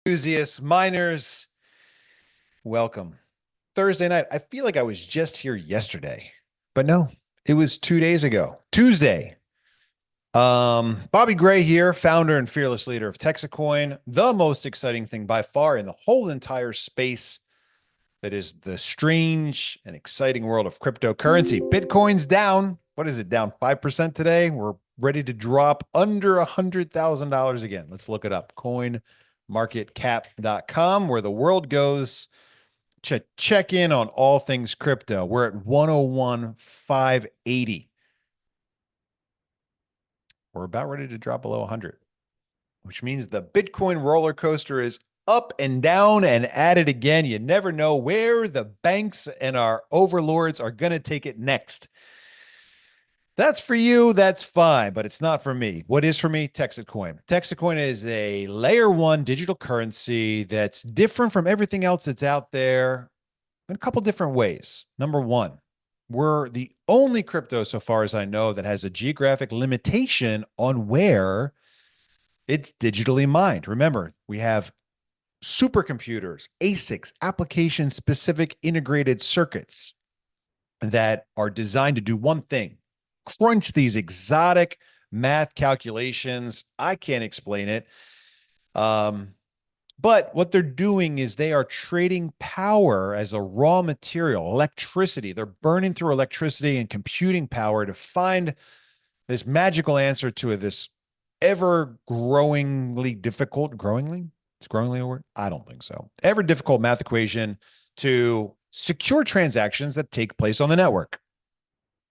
Enthusiasts, miners, welcome. Thursday night. I feel like I was just here yesterday, but no, it was 2 days ago. Tuesday. Bobby Gray here, founder and fearless leader of Texacoin, the most exciting thing by far in the whole entire space that is the strange and exciting world of cryptocurrency. Bitcoin's down. What is it? Down 5% today. We're ready to drop under $100,000 again. Let's look it up. Coinmarketcap.com, where the world goes to check in on all things crypto. We're at 101,580. We're about ready to drop below 100, which means the Bitcoin roller coaster is up and down and at it again. You never know where the banks and our overlords are going to take it next. That's for you. That's fine, but it's not for me. What is for me? Texacoin. Texacoin is a layer one digital currency that's different from everything else that's out there in a couple different ways. Number one, we're the only crypto, so far as I know, that has a geographic limitation on where it's digitally mined. Remember, we have supercomputers, ASICs, application specific integrated circuits that are designed to do one thing: crunch these exotic math calculations. I can't explain it. But what they're doing is they are trading power as a raw material, electricity. They're burning through electricity and computing power to find this magical answer to this ever growingly difficult, growingly? Is growingly a word? I don't think so. Ever difficult math equation to secure transactions that take place on the network.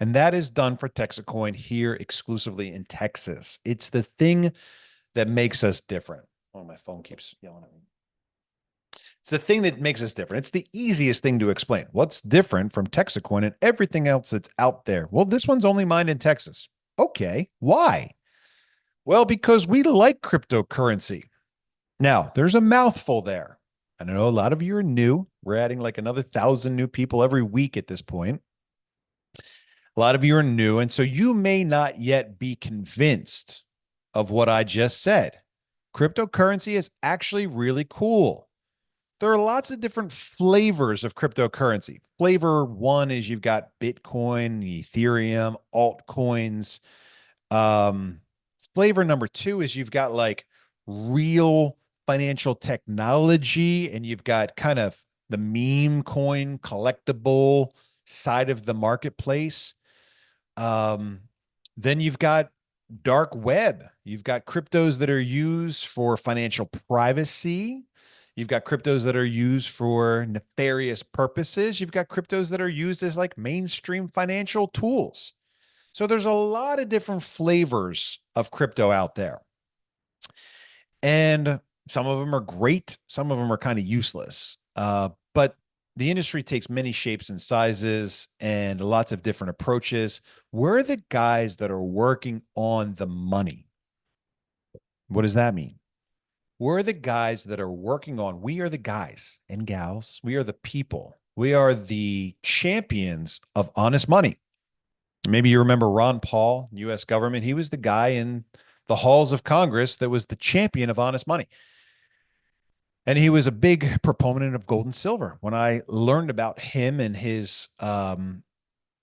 And that is done for Texacoin here exclusively in Texas. It's the thing that makes us different. Oh, my phone keeps yelling at me. It's the thing that makes us different. It's the easiest thing to explain. What's different from Texacoin and everything else that's out there? Well, this one's only mined in Texas. Okay, why? Well, because we like cryptocurrency. Now, there's a mouthful there. I know a lot of you are new. We're adding like another 1,000 new people every week at this point. A lot of you are new, and so you may not yet be convinced of what I just said. Cryptocurrency is actually really cool. There are lots of different flavors of cryptocurrency. Flavor one is you've got Bitcoin, Ethereum, altcoins. Flavor number two is you've got like real financial technology, and you've got kind of the meme coin collectible side of the marketplace. Then you've got dark web. You've got cryptos that are used for financial privacy. You've got cryptos that are used for nefarious purposes. You've got cryptos that are used as like mainstream financial tools. So there's a lot of different flavors of crypto out there. And some of them are great. Some of them are kind of useless. But the industry takes many shapes and sizes and lots of different approaches. We're the guys that are working on the money. What does that mean? We're the guys that are working on, we are the guys and gals. We are the people. We are the champions of honest money. Maybe you remember Ron Paul, US government. He was the guy in the halls of Congress that was the champion of honest money. And he was a big proponent of gold and silver. When I learned about him and his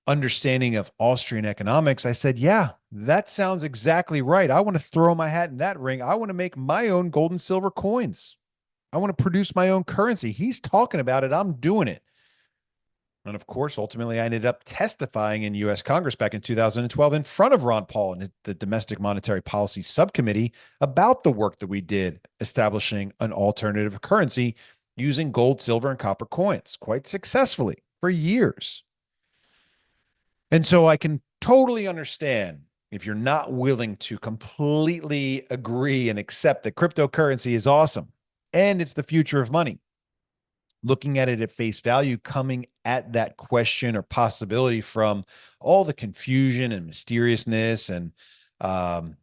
understanding of Austrian economics, I said, yeah, that sounds exactly right. I want to throw my hat in that ring. I want to make my own gold and silver coins. I want to produce my own currency. He's talking about it. I'm doing it. And of course, ultimately, I ended up testifying in U.S. Congress back in 2012 in front of Ron Paul and the Domestic Monetary Policy Subcommittee about the work that we did establishing an alternative currency using gold, silver, and copper coins quite successfully for years. And so I can totally understand if you're not willing to completely agree and accept that cryptocurrency is awesome and it's the future of money. Looking at it at face value, coming at that question or possibility from all the confusion and mysteriousness and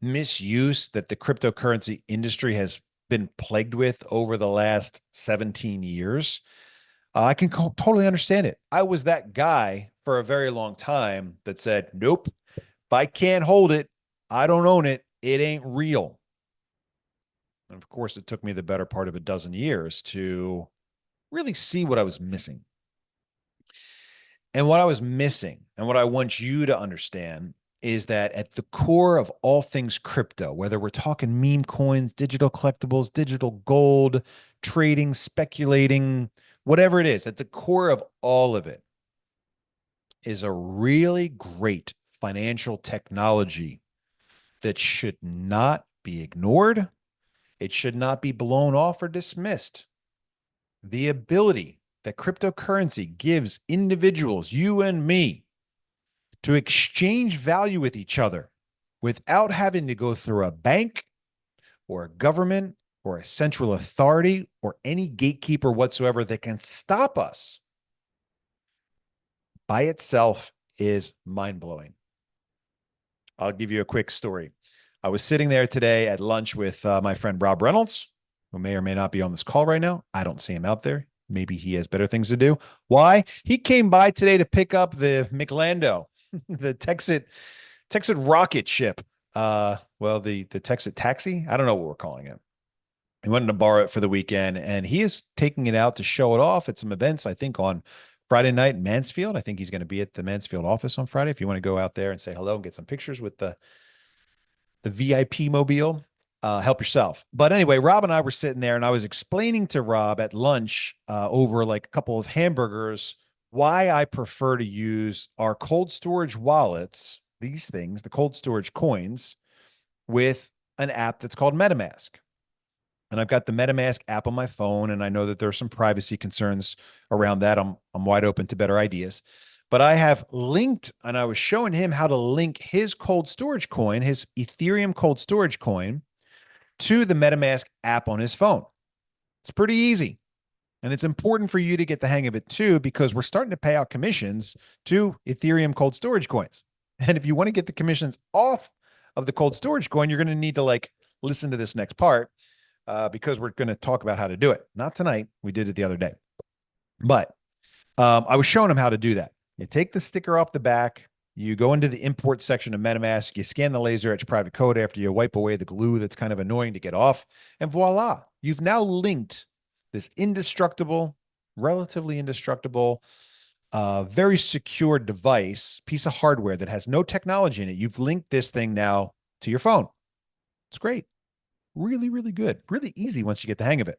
misuse that the cryptocurrency industry has been plagued with over the last 17 years, I can totally understand it. I was that guy for a very long time that said, nope, if I can't hold it, I don't own it. It ain't real. And of course, it took me the better part of a dozen years to really see what I was missing. And what I was missing, and what I want you to understand, is that at the core of all things crypto, whether we're talking meme coins, digital collectibles, digital gold, trading, speculating, whatever it is, at the core of all of it is a really great financial technology that should not be ignored. It should not be blown off or dismissed. The ability that cryptocurrency gives individuals, you and me, to exchange value with each other without having to go through a bank or a government or a central authority or any gatekeeper whatsoever that can stop us, by itself is mind-blowing. I'll give you a quick story. I was sitting there today at lunch with my friend Rob Reynolds, who may or may not be on this call right now. I don't see him out there. Maybe he has better things to do. Why? He came by today to pick up the McLando, the Texas rocket ship. Well, the Texas taxi. I don't know what we're calling it. He wanted to borrow it for the weekend, and he is taking it out to show it off at some events, I think on Friday night in Mansfield. I think he's going to be at the Mansfield office on Friday. If you want to go out there and say hello and get some pictures with the VIP mobile, help yourself. But anyway, Rob and I were sitting there, and I was explaining to Rob at lunch over like a couple of hamburgers why I prefer to use our cold storage wallets, these things, the cold storage coins, with an app that's called MetaMask. And I've got the MetaMask app on my phone, and I know that there are some privacy concerns around that. I'm wide open to better ideas. But I have linked, and I was showing him how to link his cold storage coin, his Ethereum cold storage coin, to the MetaMask app on his phone. It's pretty easy. And it's important for you to get the hang of it too, because we're starting to pay out commissions to Ethereum cold storage coins. And if you want to get the commissions off of the cold storage coin, you're going to need to like listen to this next part. Because we're going to talk about how to do it. Not tonight. We did it the other day. But I was showing them how to do that. You take the sticker off the back. You go into the import section of MetaMask. You scan the laser etch private code after you wipe away the glue that's kind of annoying to get off. And voila, you've now linked this indestructible, relatively indestructible, very secure device, piece of hardware that has no technology in it. You've linked this thing now to your phone. It's great. Really, really good. Really easy once you get the hang of it.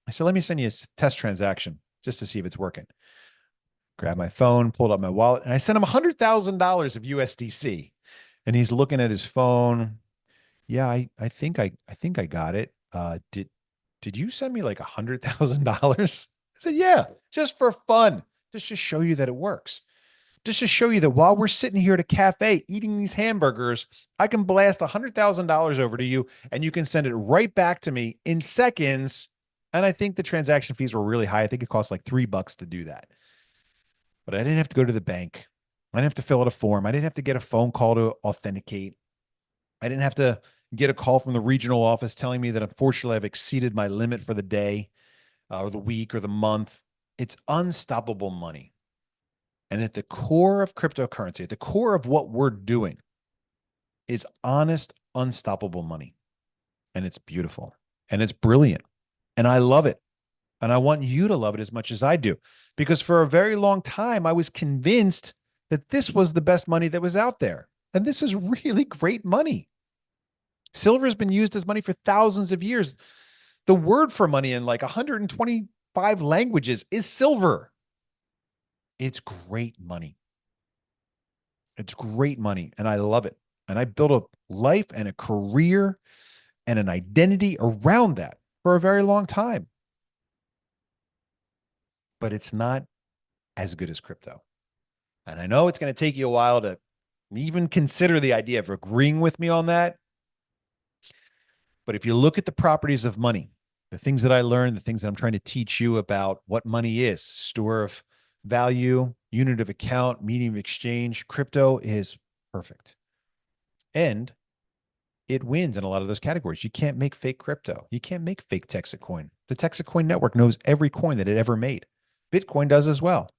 I said, let me send you a test transaction just to see if it's working. Grabbed my phone, pulled up my wallet, and I sent him $100,000 of USDC. And he's looking at his phone. Yeah, I think I got it. Did you send me like $100,000? I said, yeah, just for fun, just to show you that it works. Just to show you that while we're sitting here at a cafe eating these hamburgers, I can blast $100,000 over to you and you can send it right back to me in seconds. And I think the transaction fees were really high. I think it cost like $3 to do that. But I didn't have to go to the bank. I didn't have to fill out a form. I didn't have to get a phone call to authenticate. I didn't have to get a call from the regional office telling me that unfortunately I've exceeded my limit for the day or the week or the month. It's unstoppable money. And at the core of cryptocurrency, at the core of what we're doing, is honest, unstoppable money. And it's beautiful and it's brilliant. And I love it. And I want you to love it as much as I do. Because for a very long time, I was convinced that this was the best money that was out there. And this is really great money. Silver has been used as money for thousands of years. The word for money in like 125 languages is silver. It's great money. It's great money. And I love it. And I built a life and a career and an identity around that for a very long time. But it's not as good as crypto. And I know it's going to take you a while to even consider the idea of agreeing with me on that. But if you look at the properties of money, the things that I learned, the things that I'm trying to teach you about what money is, store of value, unit of account, medium of exchange, crypto is perfect. And it wins in a lot of those categories. You can't make fake crypto. You can't make fake Texacoin. The Texacoin network knows every coin that it ever made. Bitcoin does as well.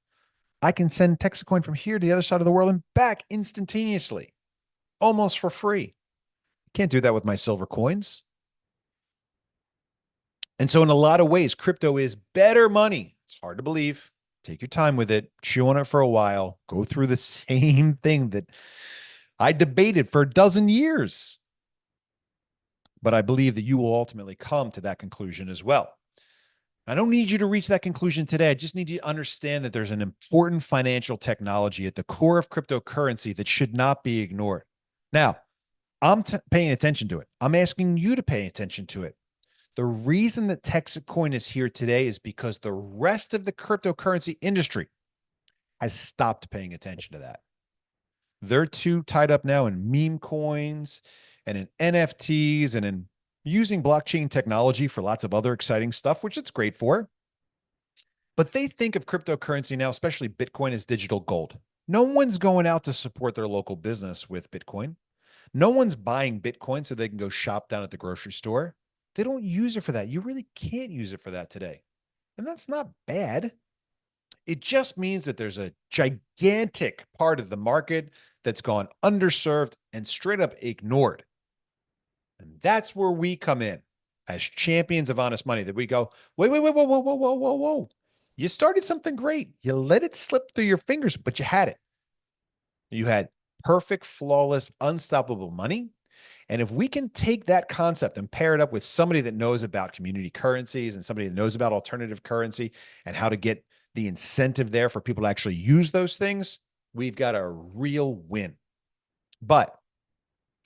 I can send Texacoin from here to the other side of the world and back instantaneously, almost for free. Can't do that with my silver coins. And so in a lot of ways, crypto is better money. It's hard to believe. Take your time with it, chew on it for a while, go through the same thing that I debated for a dozen years. But I believe that you will ultimately come to that conclusion as well. I don't need you to reach that conclusion today. I just need you to understand that there's an important financial technology at the core of cryptocurrency that should not be ignored. Now, I'm paying attention to it. I'm asking you to pay attention to it. The reason that Texacoin is here today is because the rest of the cryptocurrency industry has stopped paying attention to that. They're too tied up now in meme coins and in NFTs and in using blockchain technology for lots of other exciting stuff, which it's great for. But they think of cryptocurrency now, especially Bitcoin, as digital gold. No one's going out to support their local business with Bitcoin. No one's buying Bitcoin so they can go shop down at the grocery store. They don't use it for that. You really can't use it for that today. And that's not bad. It just means that there's a gigantic part of the market that's gone underserved and straight up ignored. And that's where we come in as champions of honest money, that we go, wait, whoa, whoa, whoa, whoa, whoa, whoa. You started something great. You let it slip through your fingers, but you had it. You had perfect, flawless, unstoppable money. And if we can take that concept and pair it up with somebody that knows about community currencies and somebody that knows about alternative currency and how to get the incentive there for people to actually use those things, we've got a real win. But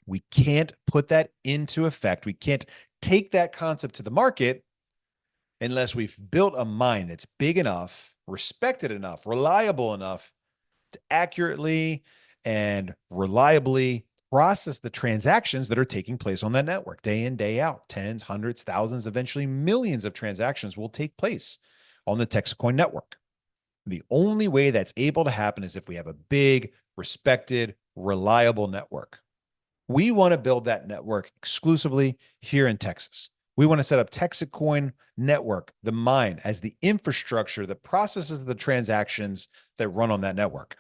we can't put that into effect. We can't take that concept to the market unless we've built a mine that's big enough, respected enough, reliable enough to accurately and reliably process the transactions that are taking place on that network day in, day out. Tens, hundreds, thousands, eventually millions of transactions will take place on the Texacoin network. The only way that's able to happen is if we have a big, respected, reliable network. We want to build that network exclusively here in Texas. We want to set up Texacoin Network, the mine, as the infrastructure that processes the transactions that run on that network.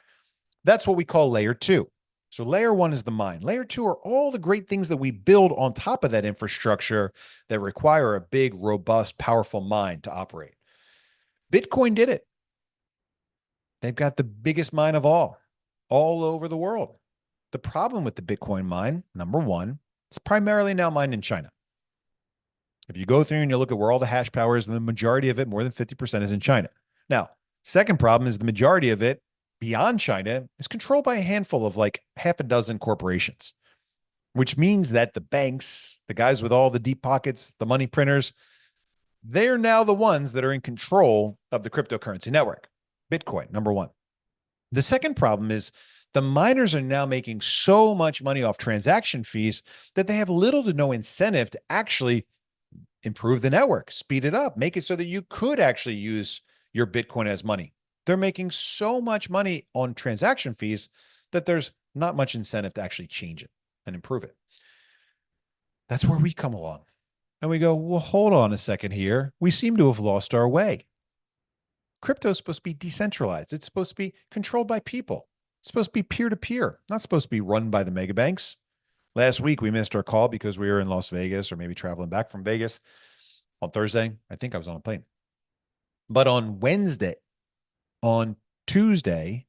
That's what we call layer two. So layer one is the mine. Layer two are all the great things that we build on top of that infrastructure that require a big, robust, powerful mine to operate. Bitcoin did it. They've got the biggest mine of all over the world. The problem with the Bitcoin mine, number one, it's primarily now mined in China. If you go through and you look at where all the hash power is, the majority of it, more than 50%, is in China. Now, second problem is the majority of it beyond China is controlled by a handful of like half a dozen corporations, which means that the banks, the guys with all the deep pockets, the money printers, they're now the ones that are in control of the cryptocurrency network. Bitcoin, number one. The second problem is the miners are now making so much money off transaction fees that they have little to no incentive to actually improve the network, speed it up, make it so that you could actually use your Bitcoin as money. They're making so much money on transaction fees that there's not much incentive to actually change it and improve it. That's where we come along. And we go, well, hold on a second here. We seem to have lost our way. Crypto is supposed to be decentralized. It's supposed to be controlled by people. It's supposed to be peer-to-peer, not supposed to be run by the mega banks. Last week, we missed our call because we were in Las Vegas or maybe traveling back from Vegas on Thursday. I think I was on a plane. But on Wednesday, on Tuesday,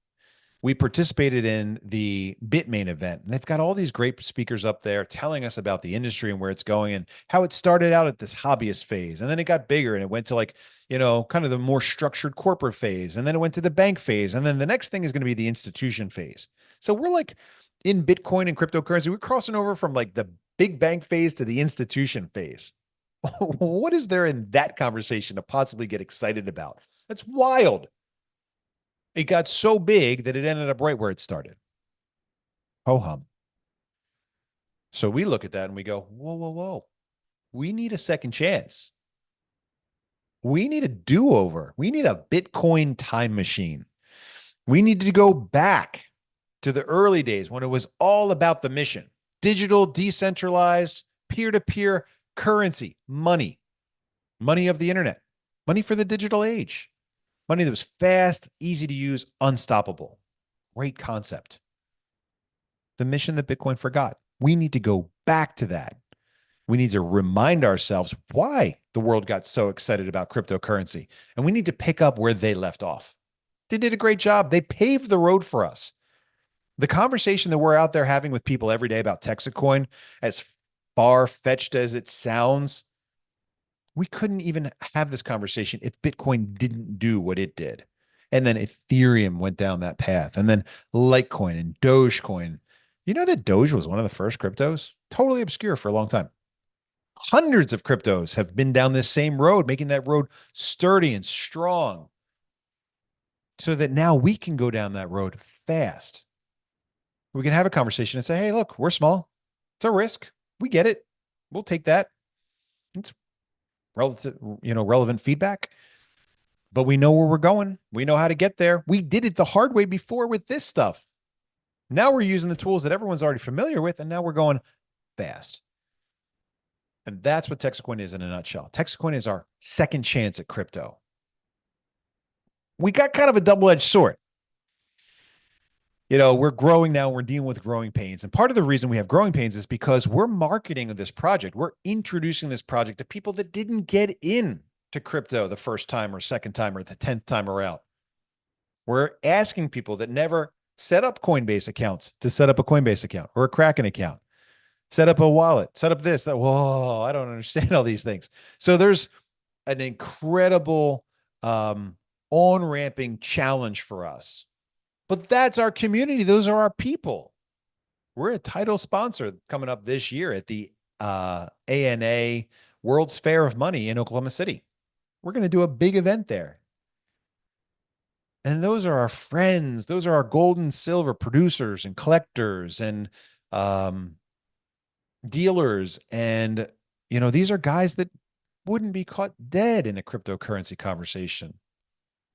we participated in the Bitmain event. And they've got all these great speakers up there telling us about the industry and where it's going and how it started out at this hobbyist phase. And then it got bigger and it went to like, kind of the more structured corporate phase. And then it went to the bank phase. And then the next thing is going to be the institution phase. So we're like in Bitcoin and cryptocurrency, we're crossing over from like the big bank phase to the institution phase. What is there in that conversation to possibly get excited about? That's wild. It got so big that it ended up right where it started. Ho hum. So we look at that and we go, whoa, whoa, whoa. We need a second chance. We need a do-over. We need a Bitcoin time machine. We need to go back to the early days when it was all about the mission. Digital, decentralized, peer-to-peer currency, money of the internet, money for the digital age. Money that was fast, easy to use, unstoppable. Great concept. The mission that Bitcoin forgot. We need to go back to that. We need to remind ourselves why the world got so excited about cryptocurrency. And we need to pick up where they left off. They did a great job. They paved the road for us. The conversation that we're out there having with people every day about Texacoin, as far-fetched as it sounds, we couldn't even have this conversation if Bitcoin didn't do what it did. And then Ethereum went down that path. And then Litecoin and Dogecoin. You know that Doge was one of the first cryptos? Totally obscure for a long time. Hundreds of cryptos have been down this same road, making that road sturdy and strong so that now we can go down that road fast. We can have a conversation and say, hey, look, we're small. It's a risk. We get it. We'll take that. It's relevant feedback, but we know where we're going. We know how to get there. We did it the hard way before with this stuff. Now we're using the tools that everyone's already familiar with, and now we're going fast. And that's what Texacoin is in a nutshell. Texacoin is our second chance at crypto. We got kind of a double-edged sword. We're growing now. We're dealing with growing pains. And part of the reason we have growing pains is because we're marketing this project. We're introducing this project to people that didn't get in to crypto the first time or second time or the 10th time around. We're asking people that never set up Coinbase accounts to set up a Coinbase account or a Kraken account, set up a wallet, set up this, that. Whoa, I don't understand all these things. So there's an incredible on-ramping challenge for us. But that's our community. Those are our people. We're a title sponsor coming up this year at the ANA World's Fair of Money in Oklahoma City. We're going to do a big event there. And those are our friends. Those are our gold and silver producers and collectors and dealers. And, these are guys that wouldn't be caught dead in a cryptocurrency conversation.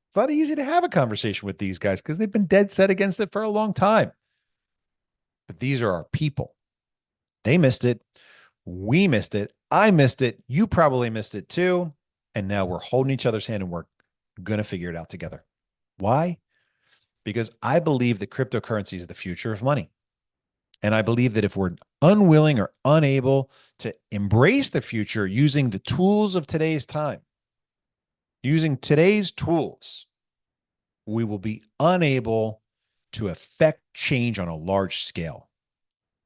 It's not easy to have a conversation with these guys because they've been dead set against it for a long time. But these are our people. They missed it. We missed it. I missed it. You probably missed it too. And now we're holding each other's hand and we're going to figure it out together. Why? Because I believe that cryptocurrency is the future of money. And I believe that if we're unwilling or unable to embrace the future using the tools of today's time, using today's tools, we will be unable to affect change on a large scale.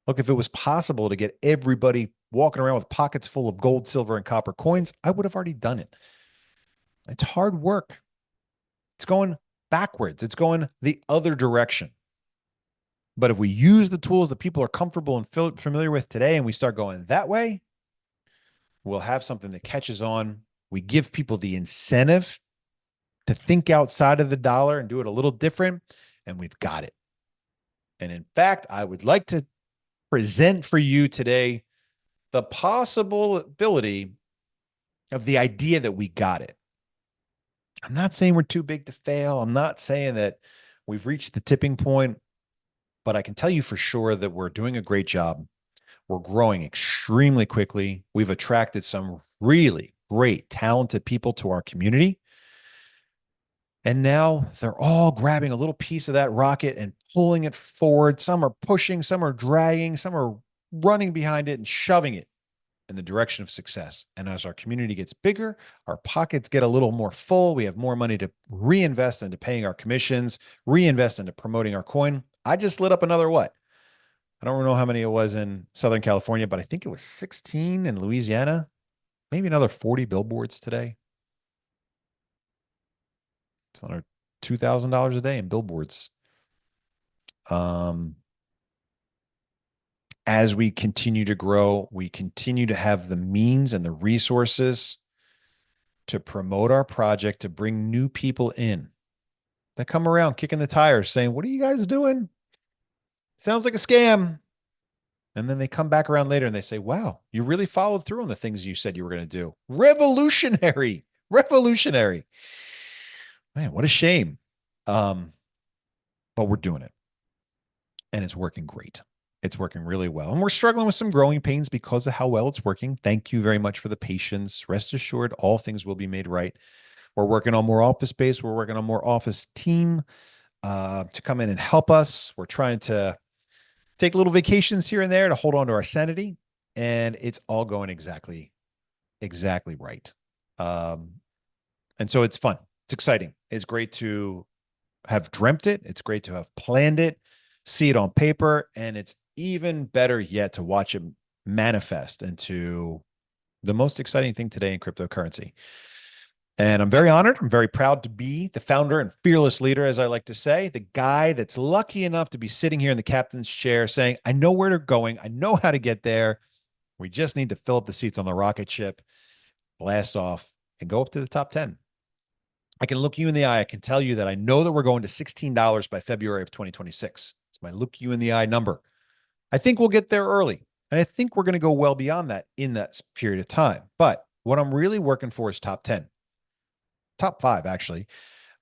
Look, if it was possible to get everybody walking around with pockets full of gold, silver, and copper coins, I would have already done it. It's hard work. It's going backwards. It's going the other direction. But if we use the tools that people are comfortable and familiar with today and we start going that way, we'll have something that catches on. We give people the incentive to think outside of the dollar and do it a little different, and we've got it. And in fact, I would like to present for you today the possibility of the idea that we got it. I'm not saying we're too big to fail. I'm not saying that we've reached the tipping point, but I can tell you for sure that we're doing a great job. We're growing extremely quickly. We've attracted some really great, talented people to our community. And now they're all grabbing a little piece of that rocket and pulling it forward. Some are pushing, some are dragging, some are running behind it and shoving it in the direction of success. And as our community gets bigger, our pockets get a little more full. We have more money to reinvest into paying our commissions, reinvest into promoting our coin. I just lit up another what? I don't know how many it was in Southern California, but I think it was 16 in Louisiana, maybe another 40 billboards today. It's under $2,000 a day in billboards. As we continue to grow, we continue to have the means and the resources to promote our project, to bring new people in that come around kicking the tires saying, what are you guys doing? Sounds like a scam. And then they come back around later and they say, wow, you really followed through on the things you said you were going to do. Revolutionary, revolutionary. Man, what a shame. But we're doing it. And it's working great. It's working really well. And we're struggling with some growing pains because of how well it's working. Thank you very much for the patience. Rest assured, all things will be made right. We're working on more office space. We're working on more office team to come in and help us. We're trying to take little vacations here and there to hold on to our sanity and it's all going exactly right. And so it's fun. It's exciting. It's great to have dreamt it. It's great to have planned it, see it on paper, and it's even better yet to watch it manifest into the most exciting thing today in cryptocurrency. And I'm very honored. I'm very proud to be the founder and fearless leader, as I like to say, the guy that's lucky enough to be sitting here in the captain's chair saying, I know where they're going. I know how to get there. We just need to fill up the seats on the rocket ship, blast off, and go up to the top 10. I can look you in the eye. I can tell you that I know that we're going to $16 by February of 2026. It's my look you in the eye number. I think we'll get there early. And I think we're going to go well beyond that in that period of time. But what I'm really working for is top 10. Top 5, actually.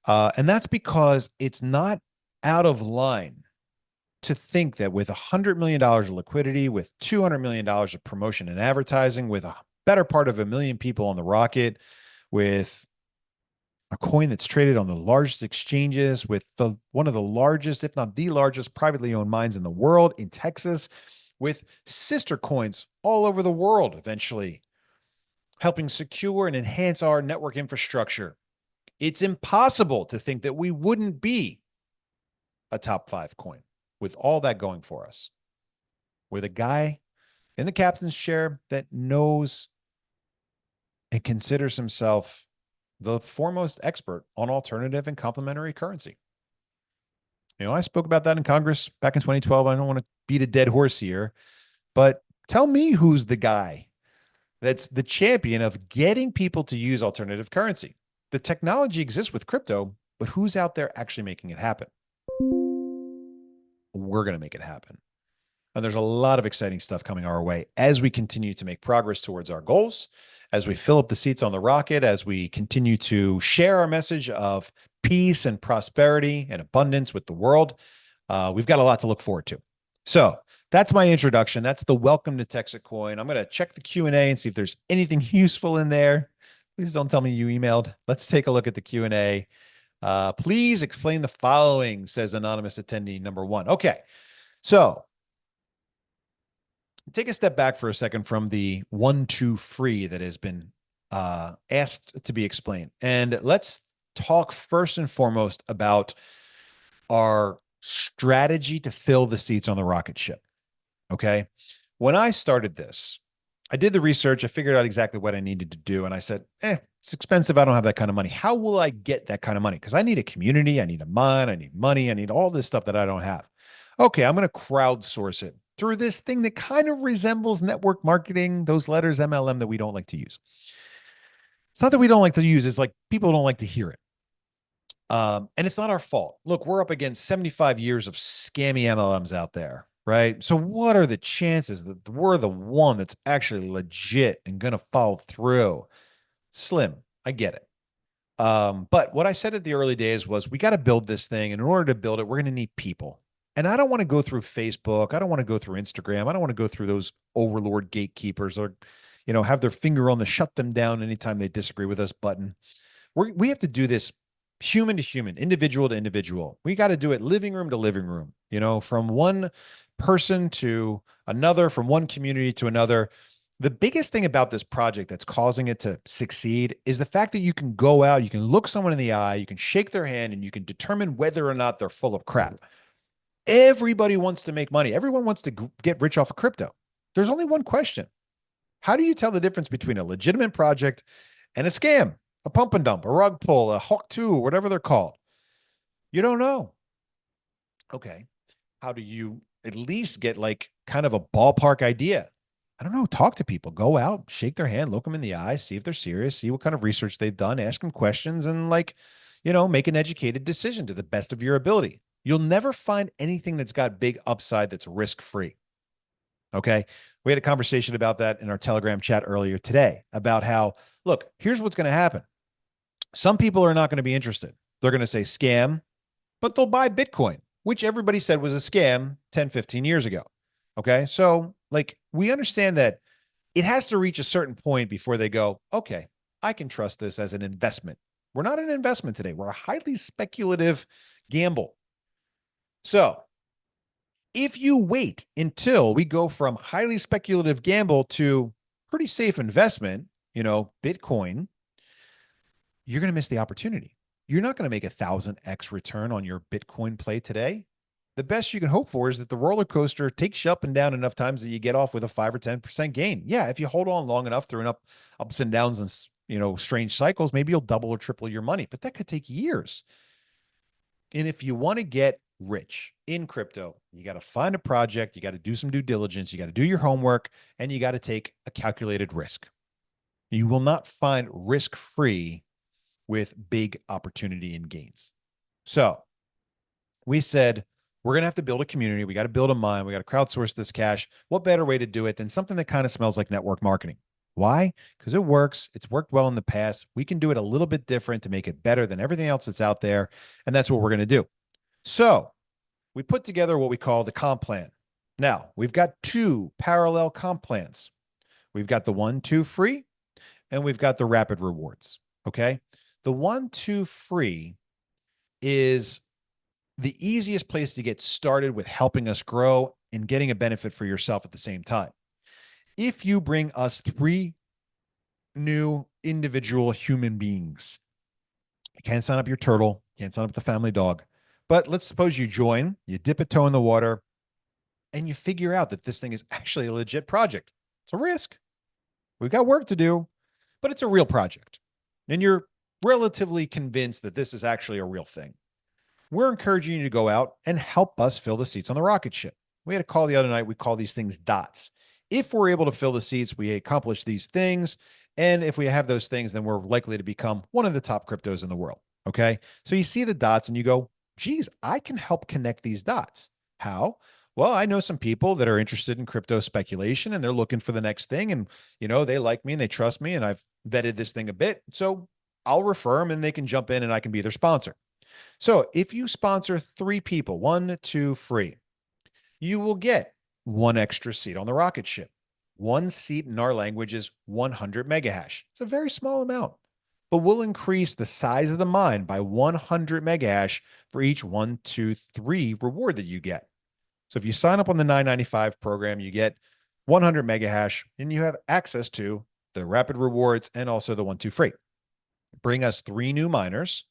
And that's because it's not out of line to think that with $100 million of liquidity, with $200 million of promotion and advertising, with a better part of 1 million people on the rocket, with a coin that's traded on the largest exchanges, with one of the largest, if not the largest, privately owned mines in the world in Texas, with sister coins all over the world, eventually helping secure and enhance our network infrastructure. It's impossible to think that we wouldn't be a top 5 coin with all that going for us. With a guy in the captain's chair that knows and considers himself the foremost expert on alternative and complementary currency. I spoke about that in Congress back in 2012. I don't want to beat a dead horse here, but tell me who's the guy that's the champion of getting people to use alternative currency. The technology exists with crypto, but who's out there actually making it happen? We're going to make it happen. And there's a lot of exciting stuff coming our way as we continue to make progress towards our goals, as we fill up the seats on the rocket, as we continue to share our message of peace and prosperity and abundance with the world. We've got a lot to look forward to. So that's my introduction. That's the welcome to Texacoin. I'm going to check the Q&A and see if there's anything useful in there. Please don't tell me you emailed. Let's take a look at the Q&A. Please explain the following, says anonymous attendee number 1. Okay, so take a step back for a second from the 1-2 free that has been asked to be explained. And let's talk first and foremost about our strategy to fill the seats on the rocket ship. Okay. When I started this, I did the research. I figured out exactly what I needed to do. And I said, it's expensive. I don't have that kind of money. How will I get that kind of money? Because I need a community. I need a mine. I need money. I need all this stuff that I don't have. Okay. I'm going to crowdsource it through this thing that kind of resembles network marketing, those letters MLM that we don't like to use. It's not that we don't like to use, it's like people don't like to hear it. And it's not our fault. Look, we're up against 75 years of scammy MLMs out there, right? So what are the chances that we're the one that's actually legit and going to follow through? Slim. I get it. But what I said at the early days was we got to build this thing. And in order to build it, we're going to need people. And I don't want to go through Facebook. I don't want to go through Instagram. I don't want to go through those overlord gatekeepers or, have their finger on the shut them down anytime they disagree with us button. We have to do this human to human, individual to individual. We got to do it living room to living room, from one person to another, from one community to another. The biggest thing about this project that's causing it to succeed is the fact that you can go out, you can look someone in the eye, you can shake their hand, and you can determine whether or not they're full of crap. Everybody wants to make money. Everyone wants to get rich off of crypto. There's only one question. How do you tell the difference between a legitimate project and a scam, a pump and dump, a rug pull, a Hawk 2, or whatever they're called? You don't know. Okay. How do you at least get kind of a ballpark idea? I don't know. Talk to people, go out, shake their hand, look them in the eye, see if they're serious, see what kind of research they've done, ask them questions, and make an educated decision to the best of your ability. You'll never find anything that's got big upside that's risk-free. Okay. We had a conversation about that in our Telegram chat earlier today about how, look, here's what's going to happen. Some people are not going to be interested. They're going to say scam, but they'll buy Bitcoin, which everybody said was a scam 10, 15 years ago. Okay. So we understand that it has to reach a certain point before they go, okay, I can trust this as an investment. We're not an investment today. We're a highly speculative gamble. So If you wait until we go from highly speculative gamble to pretty safe investment, Bitcoin, you're going to miss the opportunity. You're not going to make 1,000x return on your Bitcoin play today. The best you can hope for is that the roller coaster takes you up and down enough times that you get off with a 5 or 10% gain. Yeah, if you hold on long enough through ups and downs and strange cycles, maybe you'll double or triple your money, but that could take years. And if you want to get rich in crypto, you got to find a project, you got to do some due diligence, you got to do your homework, and you got to take a calculated risk. You will not find risk-free with big opportunity and gains. So we said, we're going to have to build a community. We got to build a mine. We got to crowdsource this cash. What better way to do it than something that kind of smells like network marketing? Why? Because it works. It's worked well in the past. We can do it a little bit different to make it better than everything else that's out there. And that's what we're going to do. So we put together what we call the comp plan. Now, we've got two parallel comp plans. We've got the 1-2 free, and we've got the rapid rewards. Okay. The 1-2 free is the easiest place to get started with helping us grow and getting a benefit for yourself at the same time. If you bring us 3 new individual human beings, you can't sign up your turtle, you can't sign up the family dog, but let's suppose you join, you dip a toe in the water, and you figure out that this thing is actually a legit project. It's a risk. We've got work to do, but it's a real project. And you're relatively convinced that this is actually a real thing. We're encouraging you to go out and help us fill the seats on the rocket ship. We had a call the other night. We call these things dots. If we're able to fill the seats, we accomplish these things. And if we have those things, then we're likely to become one of the top cryptos in the world. Okay. So you see the dots and you go, geez, I can help connect these dots. How? Well, I know some people that are interested in crypto speculation and they're looking for the next thing. And, they like me and they trust me and I've vetted this thing a bit. So I'll refer them and they can jump in and I can be their sponsor. So if you sponsor 3 people, 1-2 free, you will get 1 extra seat on the rocket ship. 1 seat in our language is 100 megahash. It's a very small amount, but we'll increase the size of the mine by 100 megahash for each 1-2-3 reward that you get. So if you sign up on the $9.95 program, you get 100 megahash and you have access to the rapid rewards and also the 1-2 free. Bring us 3 new miners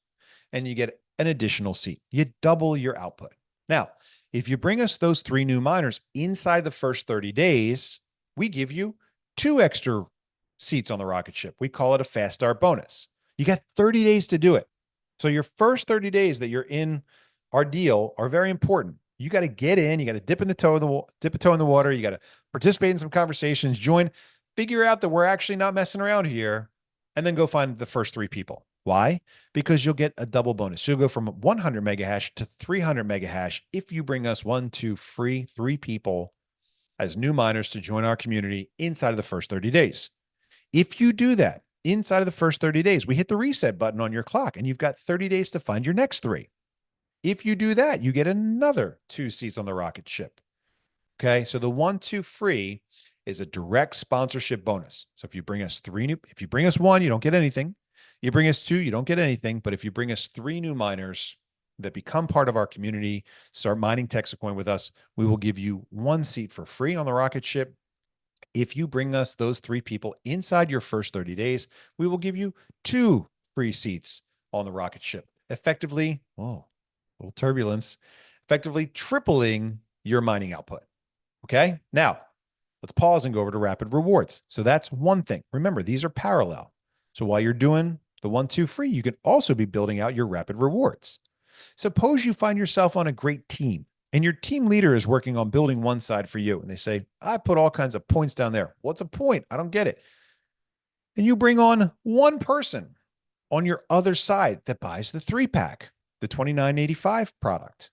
and you get an additional seat. You double your output. Now, if you bring us those 3 new miners inside the first 30 days, we give you 2 extra seats on the rocket ship. We call it a fast start bonus. You got 30 days to do it. So your first 30 days that you're in our deal are very important. You got to get in, you got to dip a toe in the water, you got to participate in some conversations, join, figure out that we're actually not messing around here, and then go find the first 3 people. Why? Because you'll get a double bonus. You'll go from 100 megahash to 300 megahash if you bring us 1-2 free 3 people as new miners to join our community inside of the first 30 days. If you do that inside of the first 30 days, we hit the reset button on your clock and you've got 30 days to find your next 3. If you do that, you get another 2 seats on the rocket ship. Okay. So the 1-2 free is a direct sponsorship bonus. So if you bring us 1, you don't get anything. You bring us 2, you don't get anything. But if you bring us 3 new miners that become part of our community, start mining Texacoin with us, we will give you 1 seat for free on the rocket ship. If you bring us those 3 people inside your first 30 days, we will give you 2 free seats on the rocket ship, effectively, a little turbulence, effectively tripling your mining output. Okay. Now let's pause and go over to rapid rewards. So that's one thing. Remember, these are parallel. So while you're doing the 1-2 free, you can also be building out your rapid rewards. Suppose you find yourself on a great team and your team leader is working on building one side for you. And they say, I put all kinds of points down there. What's a point? I don't get it. And you bring on one person on your other side that buys the 3-pack, the $29.85 product.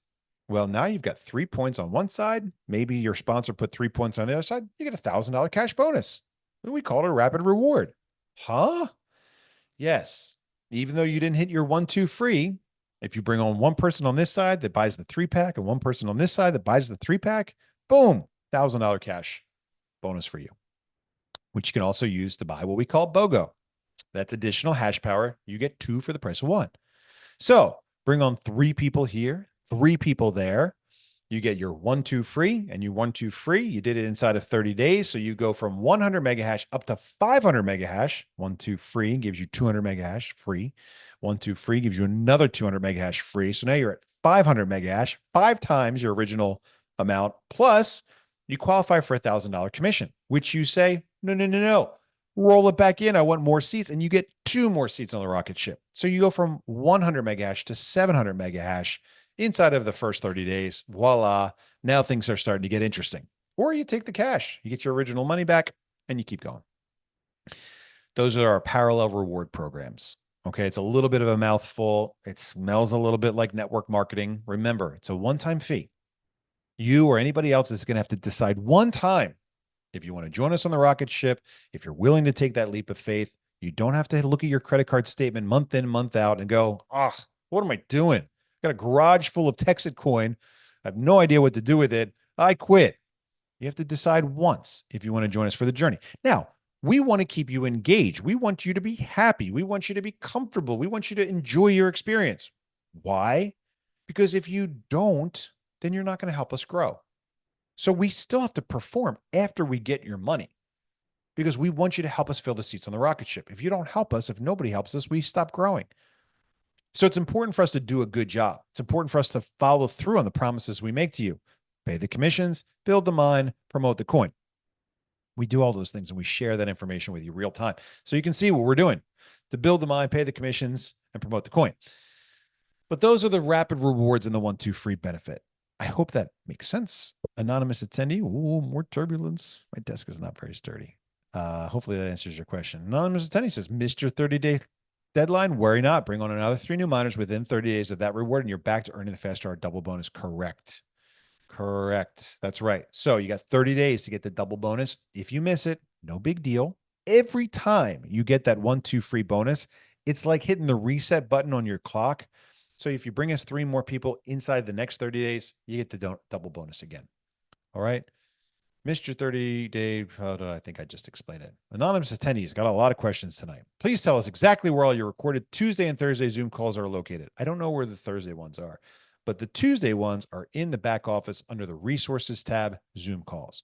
Well, now you've got 3 points on one side. Maybe your sponsor put 3 points on the other side. You get $1,000 cash bonus. We call it a rapid reward. Huh? Yes. Even though you didn't hit your 1-2 free, if you bring on one person on this side that buys the 3-pack and one person on this side that buys the 3-pack, boom, $1,000 cash bonus for you, which you can also use to buy what we call BOGO. That's additional hash power. You get 2 for the price of 1. So bring on 3 people here, 3 people there. You get your 1-2 free, and you 1-2 free. You did it inside of 30 days. So you go from 100 mega hash up to 500 mega hash. 1-2 free gives you 200 mega hash free. 1-2 free gives you another 200 mega hash free. So now you're at 500 mega hash, 5 times your original amount. Plus, you qualify for $1,000 commission, which you say, no, no, no, no. Roll it back in. I want more seats, and you get 2 more seats on the rocket ship. So you go from 100 mega hash to 700 mega hash inside of the first 30 days. Voila. Now things are starting to get interesting. Or you take the cash, you get your original money back, and you keep going. Those are our parallel reward programs. Okay. It's a little bit of a mouthful. It smells a little bit like network marketing. Remember, it's a one-time fee. You or anybody else is going to have to decide one time if you want to join us on the rocket ship, if you're willing to take that leap of faith. You don't have to look at your credit card statement month in, month out and go, oh, what am I doing? I got a garage full of Texit coin. I have no idea what to do with it. I quit. You have to decide once if you want to join us for the journey. Now, we want to keep you engaged. We want you to be happy. We want you to be comfortable. We want you to enjoy your experience. Why? Because if you don't, then you're not going to help us grow. So we still have to perform after we get your money, because we want you to help us fill the seats on the rocket ship. If you don't help us, if nobody helps us, we stop growing. So it's important for us to do a good job. It's important for us to follow through on the promises we make to you. Pay the commissions, build the mine, promote the coin. We do all those things, and we share that information with you real time. So you can see what we're doing to build the mine, pay the commissions, and promote the coin. But those are the rapid rewards and the 1-2 free benefit. I hope that makes sense. Anonymous attendee. Ooh, more turbulence. My desk is not very sturdy. Hopefully that answers your question. Anonymous attendee says, missed your 30-day deadline? Worry not. Bring on another 3 new miners within 30 days of that reward, and you're back to earning the fast start double bonus. Correct. Correct. That's right. So you got 30 days to get the double bonus. If you miss it, no big deal. Every time you get that 1-2 free bonus, it's like hitting the reset button on your clock. So if you bring us 3 more people inside the next 30 days, you get the double bonus again. All right. Missed your 30-day. How did I think I just explained it? Anonymous attendees got a lot of questions tonight. Please tell us exactly where all your recorded Tuesday and Thursday Zoom calls are located. I don't know where the Thursday ones are, but the Tuesday ones are in the back office under the resources tab, Zoom calls.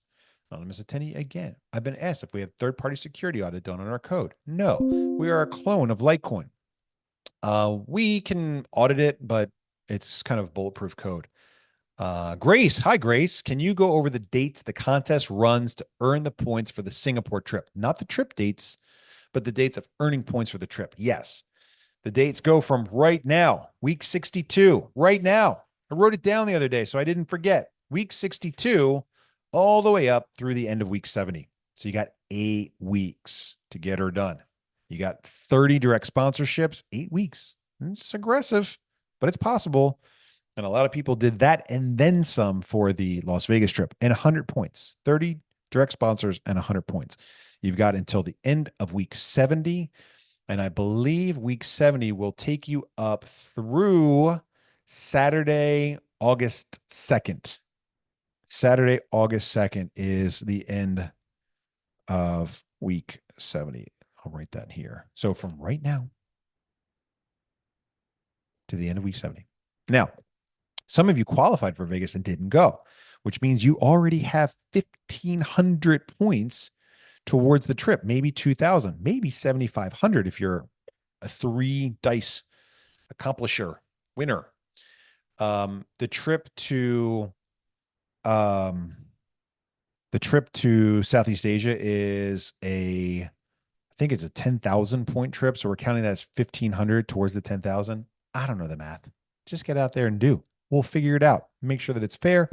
Anonymous attendee, again, I've been asked if we have third-party security audit done on our code. No, we are a clone of Litecoin. We can audit it, but it's kind of bulletproof code. Grace, hi Grace. Can you go over the dates the contest runs to earn the points for the Singapore trip? Not the trip dates, but the dates of earning points for the trip. Yes. The dates go from right now, week 62, right now. I wrote it down the other day, so I didn't forget. Week 62, all the way up through the end of week 70. So you got 8 weeks to get her done. You got 30 direct sponsorships, 8 weeks. It's aggressive, but it's possible. And a lot of people did that and then some for the Las Vegas trip, and 100 points, 30 direct sponsors and 100 points. You've got until the end of week 70. And I believe week 70 will take you up through Saturday, August 2nd. Saturday, August 2nd is the end of week 70. I'll write that here. So from right now to the end of week 70. Now, some of you qualified for Vegas and didn't go, which means you already have 1,500 points towards the trip, maybe 2,000, maybe 7,500 if you're a 3 dice accomplisher winner. The trip to Southeast Asia is I think it's a 10,000 point trip. So we're counting that as 1,500 towards the 10,000. I don't know the math. Just get out there and do. We'll figure it out. Make sure that it's fair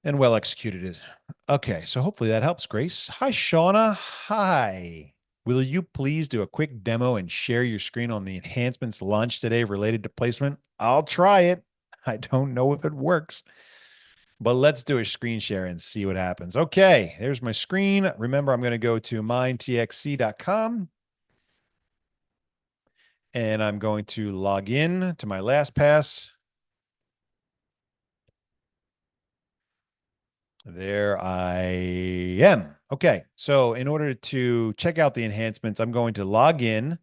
and well executed is. Okay, so hopefully that helps, Grace. Hi, Shauna. Hi. Will you please do a quick demo and share your screen on the enhancements launched today related to placement? I'll try it. I don't know if it works, but let's do a screen share and see what happens. Okay, there's my screen. Remember, I'm going to go to mindtxc.com. And I'm going to log in to my LastPass. There I am. Okay, so in order to check out the enhancements, I'm going to log in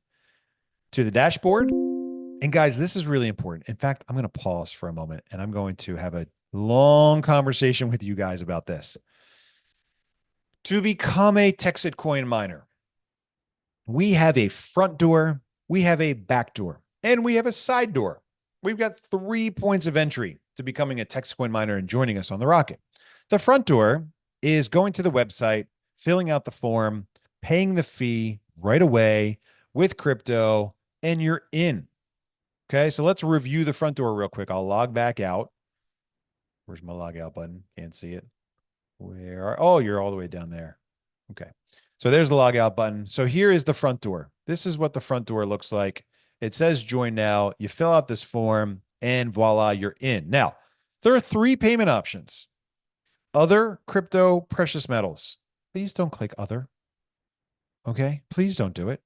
to the dashboard. And guys, this is really important. In fact, I'm going to pause for a moment and I'm going to have a Long conversation with you guys about this. To become a Texit coin miner, we have a front door, we have a back door, and we have a side door. We've got 3 points of entry to becoming a Texit coin miner and joining us on the rocket. The front door is going to the website, filling out the form, paying the fee right away with crypto, and you're in. Okay, so let's review the front door real quick. I'll log back out. Where's my log out button? Can't see it. Oh, you're all the way down there. Okay. So there's the log out button. So here is the front door. This is what the front door looks like. It says join now. You fill out this form and voila, you're in. Now, there are 3 payment options. Other crypto precious metals. Please don't click other. Okay. Please don't do it.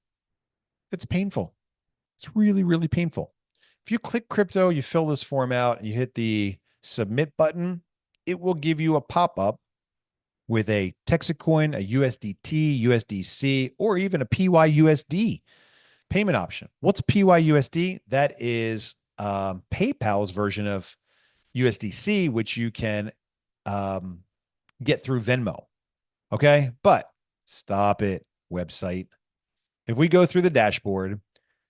It's painful. It's really, really painful. If you click crypto, you fill this form out and you hit the submit button, it will give you a pop-up with a Texit coin, a USDT, USDC, or even a PYUSD payment option. What's PYUSD? That is PayPal's version of USDC, which you can get through Venmo. Okay. But stop it, website. If we go through the dashboard,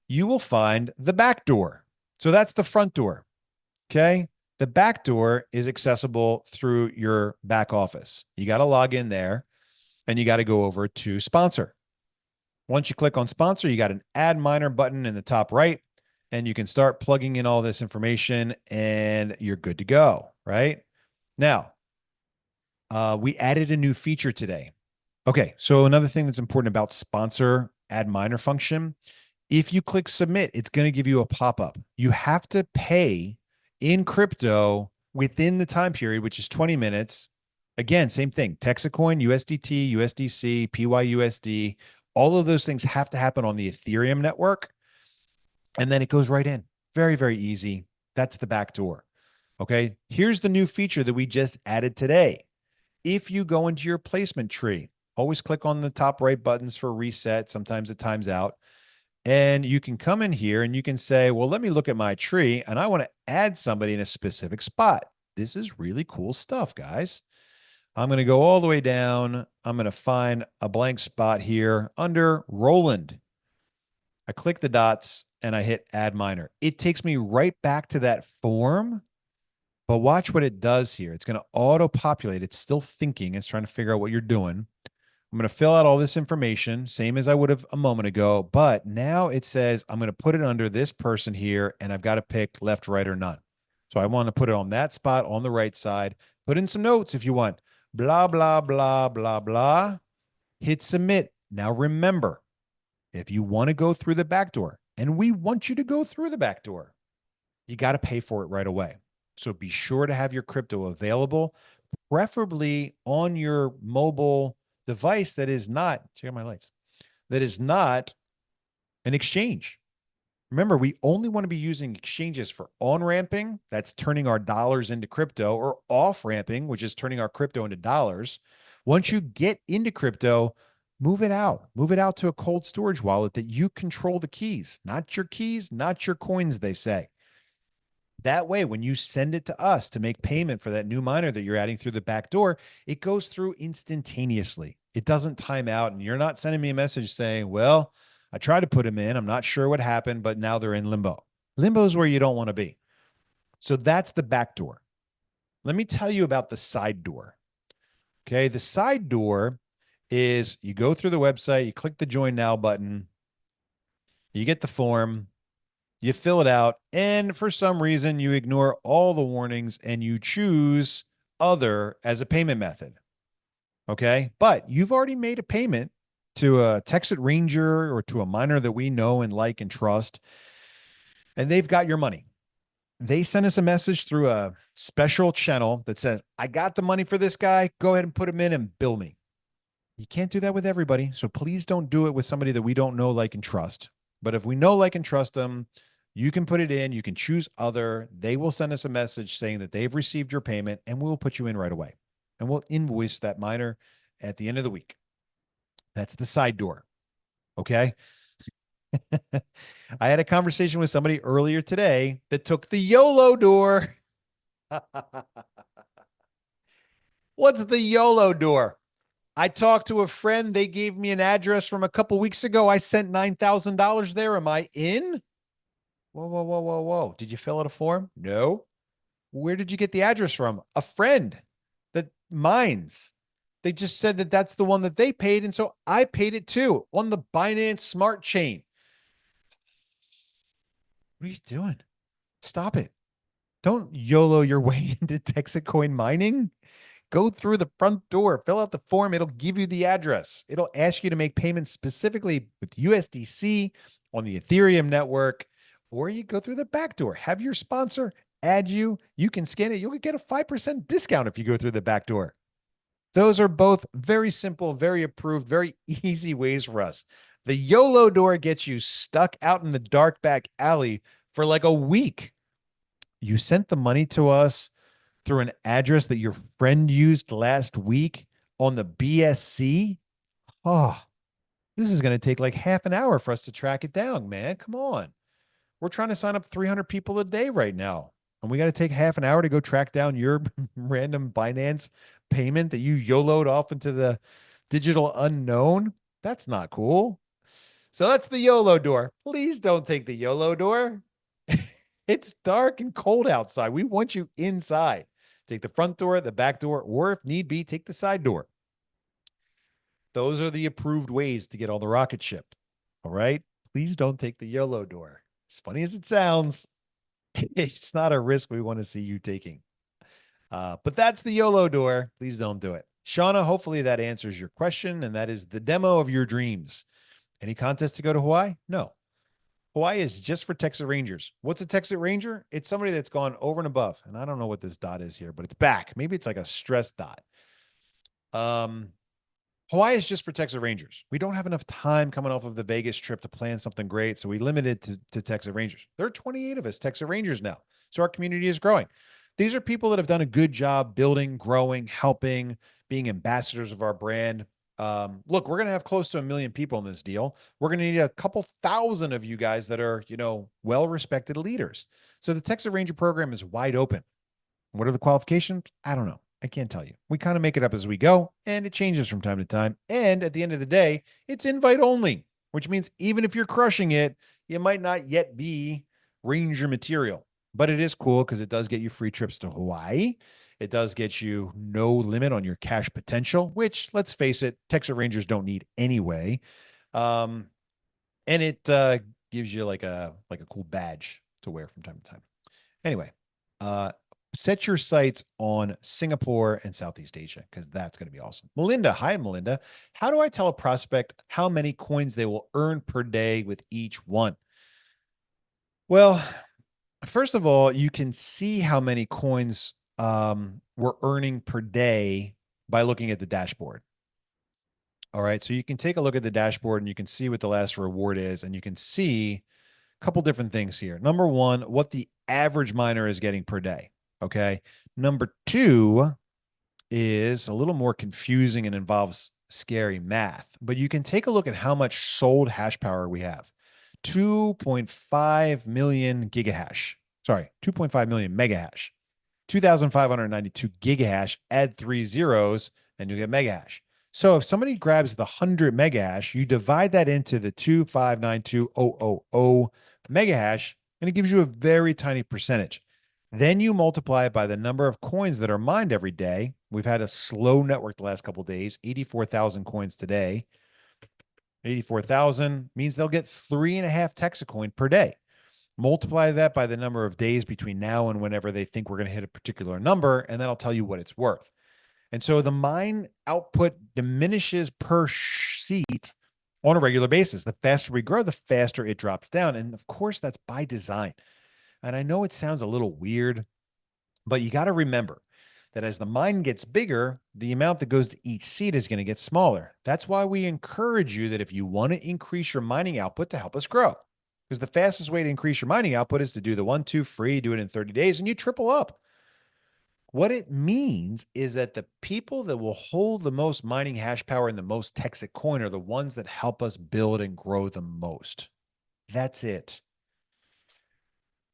you will find the back door. So that's the front door. Okay. The back door is accessible through your back office. You got to log in there and you got to go over to sponsor. Once you click on sponsor, you got an add miner button in the top right, and you can start plugging in all this information and you're good to go, right? Now, we added a new feature today. Okay, so another thing that's important about sponsor add miner function, if you click submit, it's going to give you a pop-up. You have to pay in crypto within the time period, which is 20 minutes. Again, same thing, Texit coin, USDT, USDC, PYUSD, all of those things have to happen on the Ethereum network. And then it goes right in. Very, very easy. That's the back door. Okay. Here's the new feature that we just added today. If you go into your placement tree, always click on the top right buttons for reset. Sometimes it times out. And you can come in here and you can say, well, let me look at my tree and I want to add somebody in a specific spot. This is really cool stuff, guys. I'm going to go all the way down. I'm going to find a blank spot here under Roland. I click the dots and I hit add miner. It takes me right back to that form, but watch what it does here. It's going to auto populate. It's still thinking. It's trying to figure out what you're doing. I'm going to fill out all this information, same as I would have a moment ago, but now it says I'm going to put it under this person here, and I've got to pick left, right, or none. So I want to put it on that spot on the right side. Put in some notes if you want. Blah, blah, blah, blah, blah. Hit submit. Now remember, if you want to go through the back door, and we want you to go through the back door, you got to pay for it right away. So be sure to have your crypto available, preferably on your mobile device that is not, check out my lights, that is not an exchange. Remember, we only want to be using exchanges for on-ramping, that's turning our dollars into crypto, or off-ramping, which is turning our crypto into dollars. Once you get into crypto, move it out. Move it out to a cold storage wallet that you control the keys, not your keys, not your coins, they say. That way, when you send it to us to make payment for that new miner that you're adding through the back door, it goes through instantaneously. It doesn't time out, and you're not sending me a message saying, well, I tried to put them in. I'm not sure what happened, but now they're in limbo. Limbo is where you don't want to be. So that's the back door. Let me tell you about the side door. Okay. The side door is you go through the website, you click the join now button, you get the form, you fill it out, and for some reason, you ignore all the warnings and you choose other as a payment method. Okay. But you've already made a payment to a Texit Ranger or to a miner that we know and like and trust, and they've got your money. They send us a message through a special channel that says, I got the money for this guy. Go ahead and put him in and bill me. You can't do that with everybody. So please don't do it with somebody that we don't know, like, and trust. But if we know, like, and trust them, you can put it in. You can choose other. They will send us a message saying that they've received your payment, and we'll put you in right away. And we'll invoice that miner at the end of the week. That's the side door. Okay. I had a conversation with somebody earlier today that took the YOLO door. What's the YOLO door? I talked to a friend. They gave me an address from a couple weeks ago. I sent $9,000 there. Am I in? Whoa, whoa, whoa, whoa, whoa. Did you fill out a form? No. Where did you get the address from? A friend that mine's. They just said that that's the one that they paid. And so I paid it too on the Binance Smart Chain. What are you doing? Stop it. Don't YOLO your way into Texacoin mining. Go through the front door, fill out the form. It'll give you the address. It'll ask you to make payments specifically with USDC on the Ethereum network, or you go through the back door. Have your sponsor add you. You can scan it. You'll get a 5% discount if you go through the back door. Those are both very simple, very approved, very easy ways for us. The YOLO door gets you stuck out in the dark back alley for like a week. You sent the money to us through an address that your friend used last week on the BSC. Oh, this is going to take like half an hour for us to track it down, man. Come on. We're trying to sign up 300 people a day right now. And we got to take half an hour to go track down your random Binance payment that you YOLO'd off into the digital unknown. That's not cool. So that's the YOLO door. Please don't take the YOLO door. It's dark and cold outside. We want you inside. Take the front door, the back door, or if need be, take the side door. Those are the approved ways to get on the rocket ship. All right. Please don't take the YOLO door. As funny as it sounds, it's not a risk we want to see you taking. But that's the YOLO door. Please don't do it. Shauna, hopefully that answers your question. And that is the demo of your dreams. Any contest to go to Hawaii? No. Hawaii is just for Texas Rangers. What's a Texas Ranger? It's somebody that's gone over and above. And I don't know what this dot is here, but it's back. Maybe it's like a stress dot. Hawaii is just for Texas Rangers. We don't have enough time coming off of the Vegas trip to plan something great. So we limited to Texas Rangers. There are 28 of us Texas Rangers now. So our community is growing. These are people that have done a good job building, growing, helping, being ambassadors of our brand. Look, we're going to have close to 1 million people in this deal. We're going to need a couple thousand of you guys that are, well-respected leaders. So the Texas Ranger program is wide open. What are the qualifications? I don't know. I can't tell you. We kind of make it up as we go, and it changes from time to time. And at the end of the day, it's invite only, which means even if you're crushing it, you might not yet be Ranger material. But it is cool because it does get you free trips to Hawaii. It does get you no limit on your cash potential, which, let's face it, Texas Rangers don't need anyway. And it gives you like a cool badge to wear from time to time. Anyway, set your sights on Singapore and Southeast Asia because that's going to be awesome. Melinda, hi, Melinda. How do I tell a prospect how many coins they will earn per day with each one? Well, first of all, you can see how many coins we're earning per day by looking at the dashboard. All right. So you can take a look at the dashboard and you can see what the last reward is. And you can see a couple different things here. Number one, what the average miner is getting per day. Okay. Number two is a little more confusing and involves scary math, but you can take a look at how much sold hash power we have. 2.5 million gigahash. Sorry, 2.5 million megahash. 2,592 gigahash, add 3 zeros, and you get megahash. So if somebody grabs the 100 megahash, you divide that into the 2,592,000 megahash, and it gives you a very tiny percentage. Then you multiply it by the number of coins that are mined every day. We've had a slow network the last couple of days, 84,000 coins today. 84,000 means they'll get 3.5 Texacoin per day. Multiply that by the number of days between now and whenever they think we're going to hit a particular number, and that'll tell you what it's worth. And so the mine output diminishes per seat on a regular basis. The faster we grow, the faster it drops down. And of course, that's by design. And I know it sounds a little weird, but you got to remember that as the mine gets bigger, the amount that goes to each seat is going to get smaller. That's why we encourage you that if you want to increase your mining output to help us grow, because the fastest way to increase your mining output is to do the 1-2 free, do it in 30 days, and you triple up. What it means is that the people that will hold the most mining hash power and the most Texacoin are the ones that help us build and grow the most. That's it.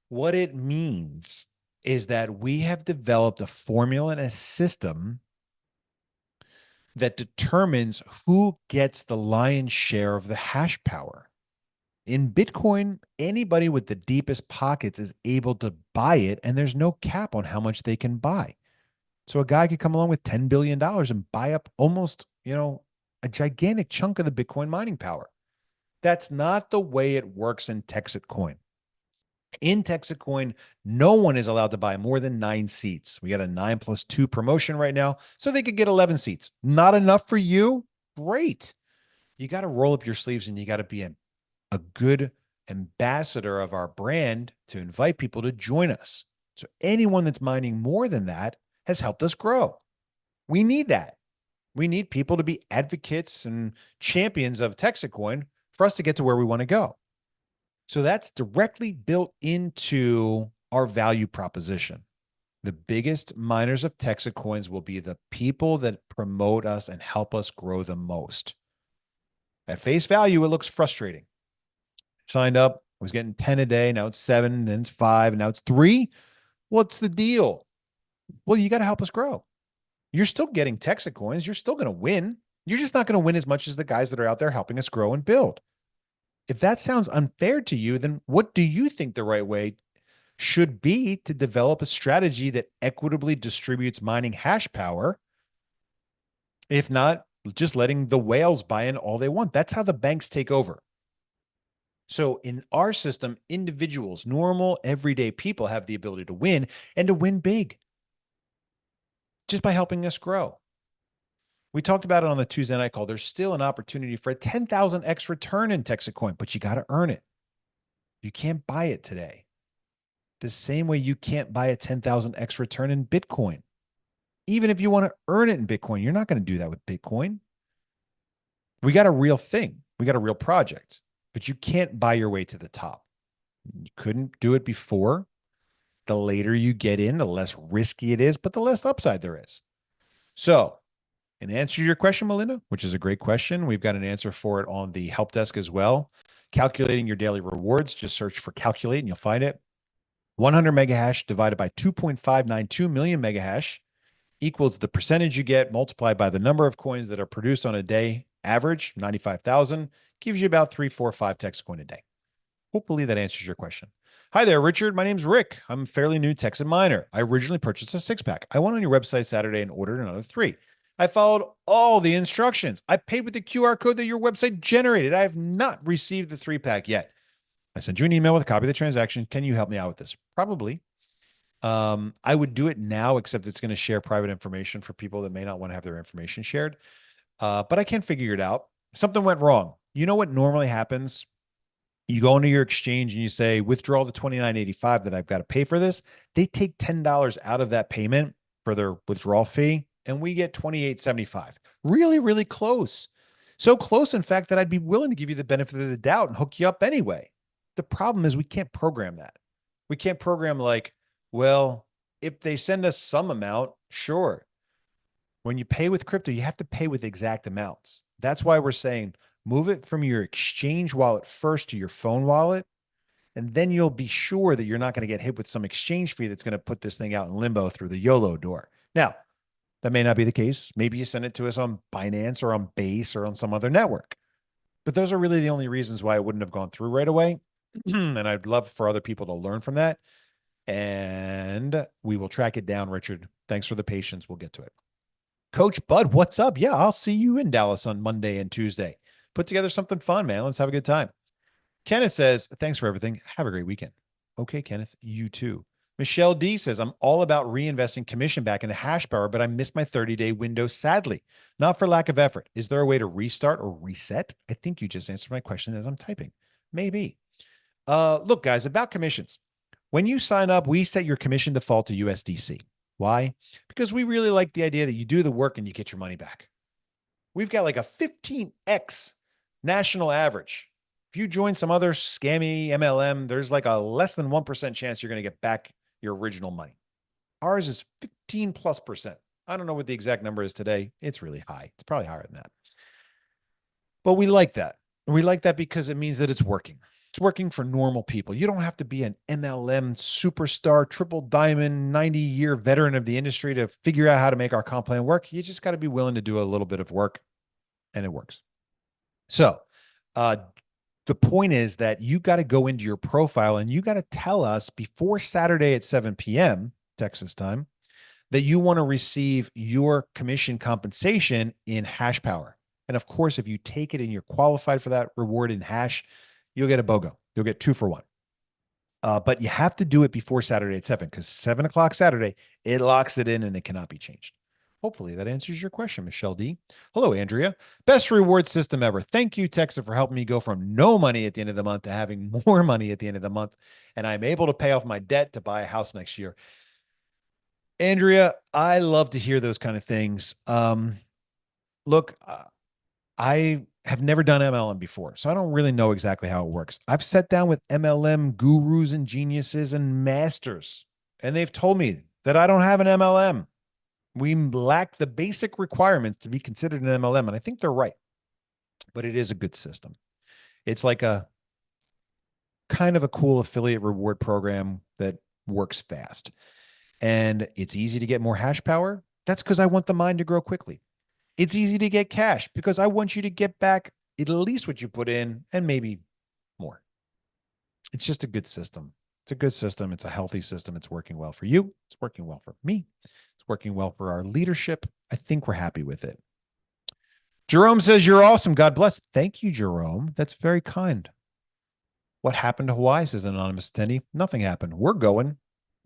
What it means is that we have developed a formula and a system that determines who gets the lion's share of the hash power. In Bitcoin, anybody with the deepest pockets is able to buy it, and there's no cap on how much they can buy. So a guy could come along with $10 billion and buy up almost, a gigantic chunk of the Bitcoin mining power. That's not the way it works in Texitcoin. In Texitcoin, no one is allowed to buy more than 9 seats. We got a 9+2 promotion right now, so they could get 11 seats. Not enough for you? Great. You got to roll up your sleeves and you got to be a good ambassador of our brand to invite people to join us. So anyone that's mining more than that has helped us grow. We need that. We need people to be advocates and champions of Texitcoin for us to get to where we want to go. So that's directly built into our value proposition. The biggest miners of Texitcoins will be the people that promote us and help us grow the most. At face value, it looks frustrating. Signed up, was getting 10 a day. Now it's 7, then it's 5, and now it's 3. What's the deal? Well, you got to help us grow. You're still getting Texitcoins. You're still going to win. You're just not going to win as much as the guys that are out there helping us grow and build. If that sounds unfair to you, then what do you think the right way should be to develop a strategy that equitably distributes mining hash power? If not, just letting the whales buy in all they want. That's how the banks take over. So in our system, individuals, normal, everyday people have the ability to win and to win big just by helping us grow. We talked about it on the Tuesday night call. There's still an opportunity for a 10,000x return in Texitcoin, but you got to earn it. You can't buy it today. The same way you can't buy a 10,000x return in Bitcoin. Even if you want to earn it in Bitcoin, you're not going to do that with Bitcoin. We got a real thing. We got a real project, but you can't buy your way to the top. You couldn't do it before. The later you get in, the less risky it is, but the less upside there is. So, in answer to your question, Melinda, which is a great question, we've got an answer for it on the help desk as well. Calculating your daily rewards, just search for calculate and you'll find it. 100 megahash divided by 2.592 million megahash equals the percentage you get multiplied by the number of coins that are produced on a day, average 95,000, gives you about 3, 4, 5 Texitcoin a day. Hopefully that answers your question. Hi there, Richard. My name's Rick. I'm a fairly new Texan miner. I originally purchased a 6-pack. I went on your website Saturday and ordered another 3. I followed all the instructions. I paid with the QR code that your website generated. I have not received the 3-pack yet. I sent you an email with a copy of the transaction. Can you help me out with this? Probably. I would do it now, except it's going to share private information for people that may not want to have their information shared. But I can figure it out. Something went wrong. You know what normally happens? You go into your exchange and you say, withdraw the $29.85 that I've got to pay for this. They take $10 out of that payment for their withdrawal fee, and we get $28.75. Really, really close. So close, in fact, that I'd be willing to give you the benefit of the doubt and hook you up anyway. The problem is we can't program that. We can't program like, well, if they send us some amount, sure. When you pay with crypto, you have to pay with exact amounts. That's why we're saying move it from your exchange wallet first to your phone wallet, and then you'll be sure that you're not going to get hit with some exchange fee that's going to put this thing out in limbo through the YOLO door. Now, that may not be the case. Maybe you send it to us on Binance or on Base or on some other network. But those are really the only reasons why it wouldn't have gone through right away. And I'd love for other people to learn from that. And we will track it down, Richard. Thanks for the patience. We'll get to it. Coach Bud, what's up? Yeah, I'll see you in Dallas on Monday and Tuesday. Put together something fun, man. Let's have a good time. Kenneth says, thanks for everything. Have a great weekend. Okay, Kenneth, you too. Michelle D says, I'm all about reinvesting commission back into hash power, but I missed my 30-day window, sadly. Not for lack of effort. Is there a way to restart or reset? I think you just answered my question as I'm typing. Maybe. Look, guys, about commissions. When you sign up, we set your commission default to USDC. Why? Because we really like the idea that you do the work and you get your money back. We've got like a 15x national average. If you join some other scammy MLM, there's like a less than 1% chance you're going to get back your original money. Ours is 15+%. I don't know what the exact number is today. It's really high. It's probably higher than that. But we like that. We like that because it means that it's working. It's working for normal people. You don't have to be an MLM superstar, triple diamond, 90-year veteran of the industry to figure out how to make our comp plan work. You just got to be willing to do a little bit of work, and it works. So, the point is that you got to go into your profile and you got to tell us before Saturday at 7 p.m. Texas time that you want to receive your commission compensation in hash power. And of course, if you take it and you're qualified for that reward in hash, you'll get a BOGO. You'll get 2 for 1. But you have to do it before Saturday at 7, because 7 o'clock Saturday, it locks it in and it cannot be changed. Hopefully that answers your question, Michelle D. Hello, Andrea. Best reward system ever. Thank you, Texa, for helping me go from no money at the end of the month to having more money at the end of the month. And I'm able to pay off my debt to buy a house next year. Andrea, I love to hear those kind of things. Look, I have never done MLM before, so I don't really know exactly how it works. I've sat down with MLM gurus and geniuses and masters, and they've told me that I don't have an MLM. We lack the basic requirements to be considered an MLM, and I think they're right. But it is a good system. It's like a kind of a cool affiliate reward program that works fast. And it's easy to get more hash power. That's because I want the mine to grow quickly. It's easy to get cash because I want you to get back at least what you put in and maybe more. It's just a good system. It's a good system. It's a healthy system. It's working well for you. It's working well for me. It's working well for our leadership. I think we're happy with it. Jerome says, you're awesome. God bless. Thank you, Jerome. That's very kind. What happened to Hawaii, says an anonymous attendee? Nothing happened. We're going.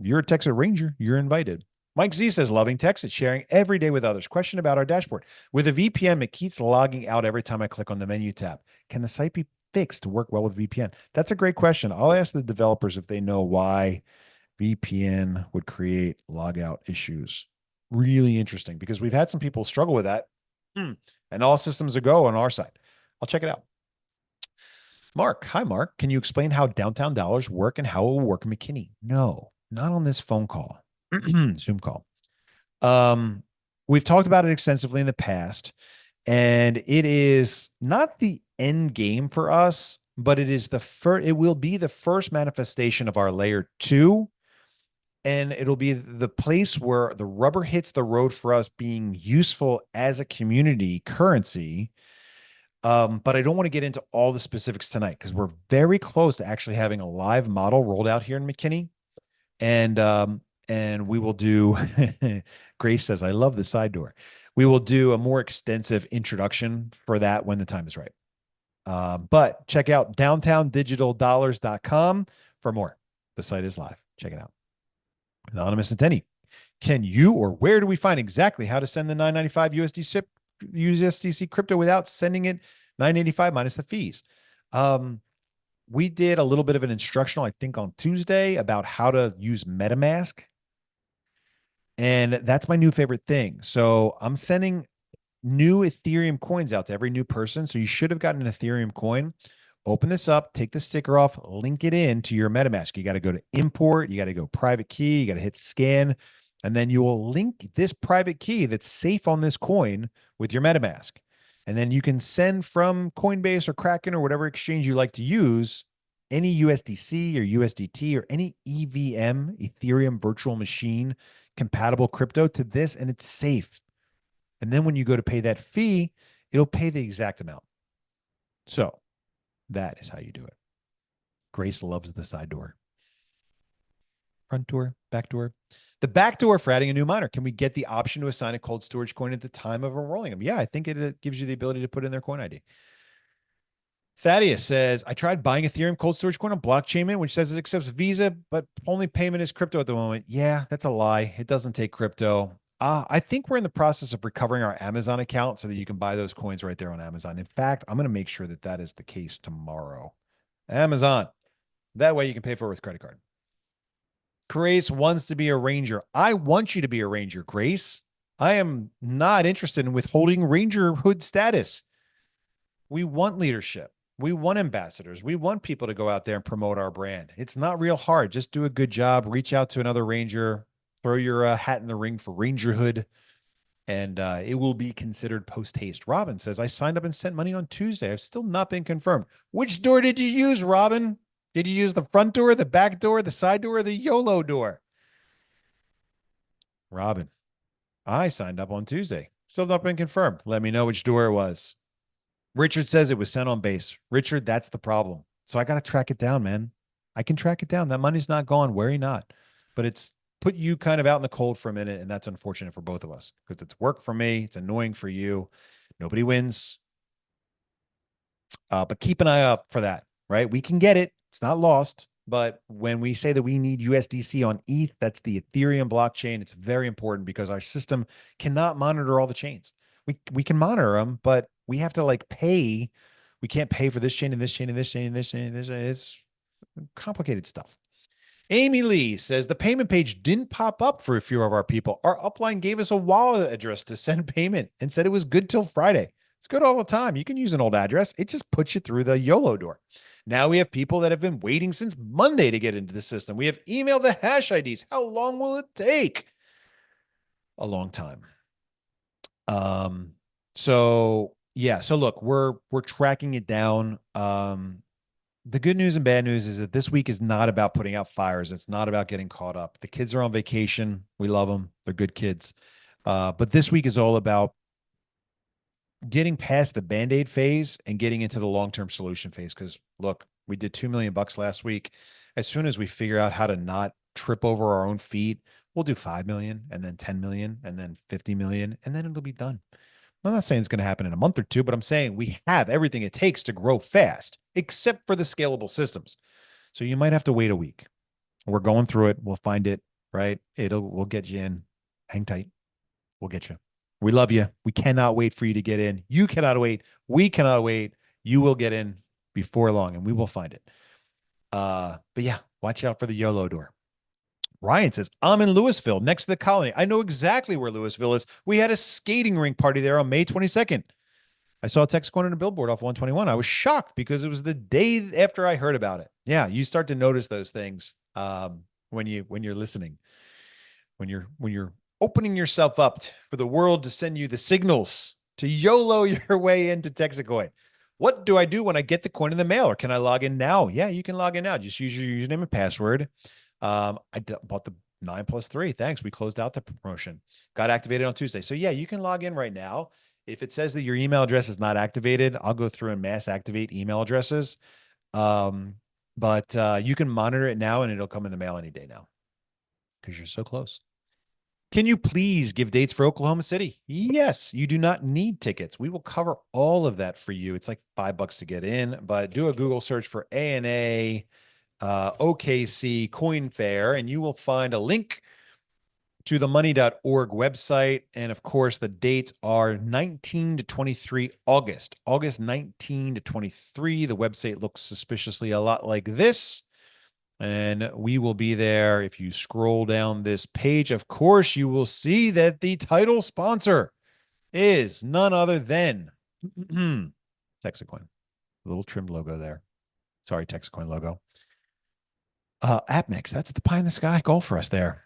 You're a Texas Ranger. You're invited. Mike Z says, loving Texas, sharing every day with others. Question about our dashboard. With a VPN, it keeps logging out every time I click on the menu tab. Can the site be fixed to work well with VPN? That's a great question. I'll ask the developers if they know why VPN would create logout issues. Really interesting, because we've had some people struggle with that, and all systems are go on our side. I'll check it out. Mark, hi, Mark. Can you explain how downtown dollars work and how it will work in McKinney? No, not on this phone call, Zoom call. We've talked about it extensively in the past, and it is not the end game for us, but it is the first. It will be the first manifestation of our layer 2, and it'll be the place where the rubber hits the road for us being useful as a community currency. But I don't want to get into all the specifics tonight because we're very close to actually having a live model rolled out here in McKinney. And we will do, Grace says, I love the side door. We will do a more extensive introduction for that when the time is right. But check out downtowndigitaldollars.com for more. The site is live. Check it out. Anonymous attendee. Can you, or where do we find exactly how to send the 995 USDC crypto without sending it 985 minus the fees? We did a little bit of an instructional, I think on Tuesday, about how to use MetaMask. And that's my new favorite thing. So I'm sending new Ethereum coins out to every new person. So you should have gotten an Ethereum coin. Open this up, take the sticker off, link it in to your MetaMask. You got to go to import, you got to go private key, you got to hit scan, and then you will link this private key that's safe on this coin with your MetaMask. And then you can send from Coinbase or Kraken or whatever exchange you like to use any USDC or USDT or any EVM, Ethereum virtual machine compatible crypto to this, and it's safe. And then when you go to pay that fee, it'll pay the exact amount. So that is how you do it. Grace loves the side door. Front door, back door. The back door for adding a new miner. Can we get the option to assign a cold storage coin at the time of enrolling them? Yeah, I think it gives you the ability to put in their coin ID. Thaddeus says, I tried buying Ethereum cold storage coin on Blockchain Mint, which says it accepts Visa, but only payment is crypto at the moment. Yeah, that's a lie. It doesn't take crypto. I think we're in the process of recovering our Amazon account so that you can buy those coins right there on Amazon. In fact, I'm going to make sure that that is the case tomorrow. Amazon. That way you can pay for it with credit card. Grace wants to be a ranger. I want you to be a ranger, Grace. I am not interested in withholding rangerhood status. We want leadership. We want ambassadors. We want people to go out there and promote our brand. It's not real hard. Just do a good job. Reach out to another ranger. Throw your hat in the ring for rangerhood. and it will be considered post haste. Robin says, I signed up and sent money on Tuesday. I've still not been confirmed. Which door did you use, Robin? Did you use the front door, the back door, the side door, or the YOLO door? Robin, I signed up on Tuesday. Still not been confirmed. Let me know which door it was. Richard says it was sent on base. Richard, that's the problem. So I got to track it down, man. I can track it down. That money's not gone. Worry not. But it's put you kind of out in the cold for a minute. And that's unfortunate for both of us because it's work for me. It's annoying for you. Nobody wins. But keep an eye out for that, right? We can get it. It's not lost. But when we say that we need USDC on ETH, that's the Ethereum blockchain. It's very important because our system cannot monitor all the chains. We can monitor them, but we have to like pay. We can't pay for this chain and this chain and this chain and this chain and this chain. It's complicated stuff. Amy Lee says the payment page didn't pop up for a few of our people. Our upline gave us a wallet address to send payment and said it was good till Friday. It's good all the time. You can use an old address. It just puts you through the YOLO door. Now we have people that have been waiting since Monday to get into the system. We have emailed the hash IDs. How long will it take? A long time. So yeah, so look, we're tracking it down. The good news and bad news is that this week is not about putting out fires. It's not about getting caught up. The kids are on vacation. We love them. They're good kids. But this week is all about getting past the Band-Aid phase and getting into the long-term solution phase. Because look, we did $2 million last week. As soon as we figure out how to not trip over our own feet, we'll do 5 million and then 10 million and then 50 million, and then it'll be done. I'm not saying it's going to happen in a month or two, but I'm saying we have everything it takes to grow fast, except for the scalable systems. So you might have to wait a week. We're going through it. We'll find it, right? We'll get you in. Hang tight. We'll get you. We love you. We cannot wait for you to get in. You cannot wait. We cannot wait. You will get in before long, and we will find it. But yeah, watch out for the YOLO door. Ryan says, I'm in Louisville, next to the Colony. I know exactly where Louisville is. We had a skating rink party there on May 22nd. I saw a text going on a billboard off 121. I was shocked because it was the day after I heard about it. Yeah, you start to notice those things when you're listening, when you're opening yourself up for the world to send you the signals to YOLO your way into Texacoin. What do I do when I get the coin in the mail, or can I log in now? Yeah, you can log in now. Just use your username and password. I bought the 9+3. Thanks. We closed out the promotion. Got activated on Tuesday. So yeah, you can log in right now. If it says that your email address is not activated, I'll go through and mass activate email addresses. But you can monitor it now and it'll come in the mail any day now because you're so close. Can you please give dates for Oklahoma City? Yes, you do not need tickets. We will cover all of that for you. It's like $5 to get in, but do a Google search for ANA OKC Coin Fair, and you will find a link to the money.org website. And of course, the dates are 19 to 23 August. August 19 to 23. The website looks suspiciously a lot like this. And we will be there. If you scroll down this page, of course, you will see that the title sponsor is none other than Texacoin. Little trimmed logo there. Sorry, Texacoin logo. AppMix, that's the pie in the sky goal for us there.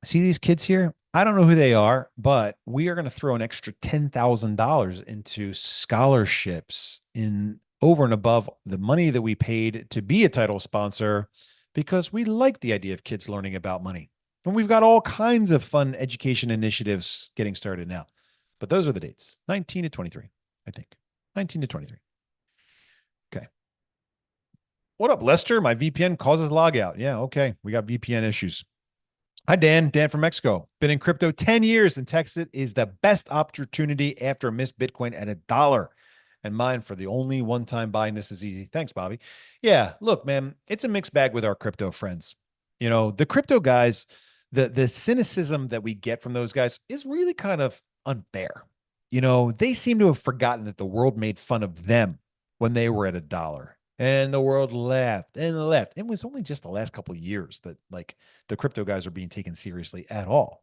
See these kids here? I don't know who they are, but we are going to throw an extra $10,000 into scholarships in over and above the money that we paid to be a title sponsor because we like the idea of kids learning about money. And we've got all kinds of fun education initiatives getting started now. But those are the dates, 19 to 23, I think. 19 to 23. Okay. What up, Lester? My VPN causes logout. Yeah, okay. We got VPN issues. Hi, Dan. Dan from Mexico. Been in crypto 10 years, and Texas is the best opportunity after a missed Bitcoin at $1. And mine for the only one-time buying this is easy. Thanks, Bobby. Yeah, look, man, it's a mixed bag with our crypto friends. You know, the crypto guys, the cynicism that we get from those guys is really kind of unfair. You know, they seem to have forgotten that the world made fun of them when they were at $1. And the world laughed and left. It was only just the last couple of years that like the crypto guys are being taken seriously at all.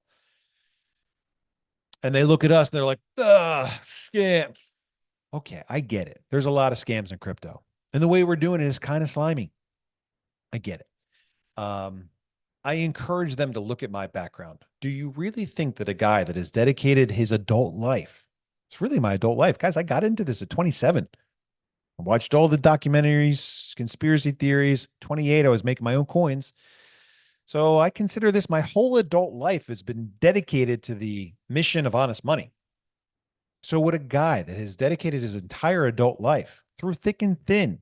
And they look at us and they're like, scam. Okay, I get it. There's a lot of scams in crypto. And the way we're doing it is kind of slimy. I get it. I I encourage them to look at my background. Do you really think that a guy that has dedicated his adult life, it's really my adult life, guys, I got into this at 27. I watched all the documentaries, conspiracy theories. 28, I was making my own coins. So I consider this my whole adult life has been dedicated to the mission of honest money. So would a guy that has dedicated his entire adult life through thick and thin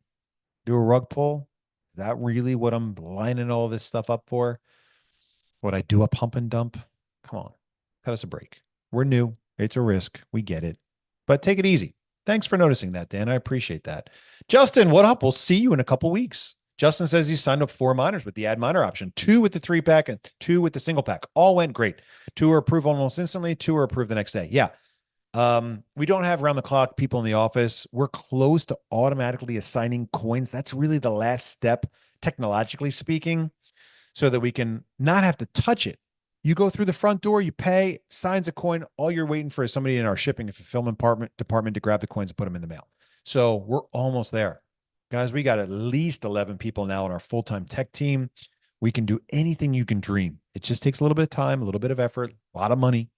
do a rug pull? Is that really what I'm lining all this stuff up for? Would I do a pump and dump? Come on, cut us a break. We're new. It's a risk. We get it. But take it easy. Thanks for noticing that, Dan. I appreciate that. Justin, what up? We'll see you in a couple weeks. Justin says he signed up 4 miners with the add miner option, 2 with the 3-pack and 2 with the single pack. All went great. 2 were approved almost instantly. 2 were approved the next day. Yeah. We don't have round the clock people in the office. We're close to automatically assigning coins. That's really the last step, technologically speaking, so that we can not have to touch it. You go through the front door, you pay, signs a coin. All you're waiting for is somebody in our shipping and fulfillment department to grab the coins and put them in the mail. So we're almost there. Guys, we got at least 11 people now on our full-time tech team. We can do anything you can dream. It just takes a little bit of time, a little bit of effort, a lot of money,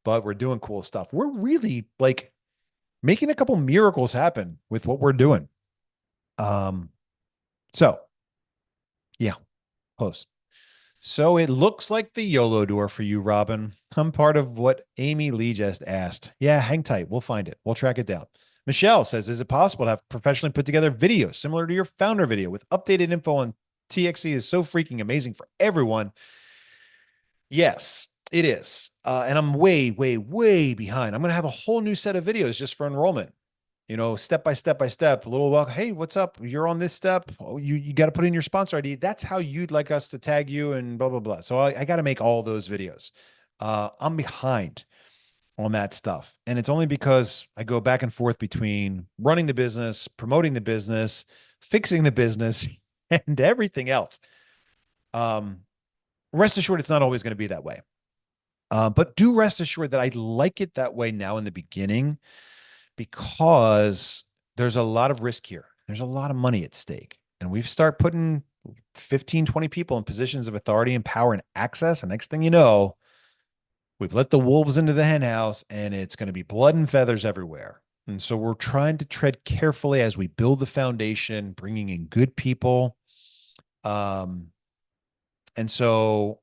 but we're doing cool stuff. We're really like making a couple miracles happen with what we're doing. So yeah, close. So it looks like the YOLO door for you, Robin. I'm part of what Amy Lee just asked. Yeah, hang tight. We'll find it. We'll track it down. Michelle says, is it possible to have professionally put together videos similar to your founder video with updated info on TXC is so freaking amazing for everyone? Yes, it is. And I'm way, way, way behind. I'm going to have a whole new set of videos just for enrollment. You know, step by step by step, a little while. Hey, what's up? You're on this step. Oh, you got to put in your sponsor ID. That's how you'd like us to tag you and blah, blah, blah. So I got to make all those videos. I'm behind on that stuff. And it's only because I go back and forth between running the business, promoting the business, fixing the business, and everything else. Rest assured, it's not always going to be that way. But do rest assured that I like it that way now in the beginning, because there's a lot of risk here. There's a lot of money at stake. And we start putting 15, 20 people in positions of authority and power and access. And next thing you know, we've let the wolves into the hen house and it's going to be blood and feathers everywhere. And so we're trying to tread carefully as we build the foundation, bringing in good people. And so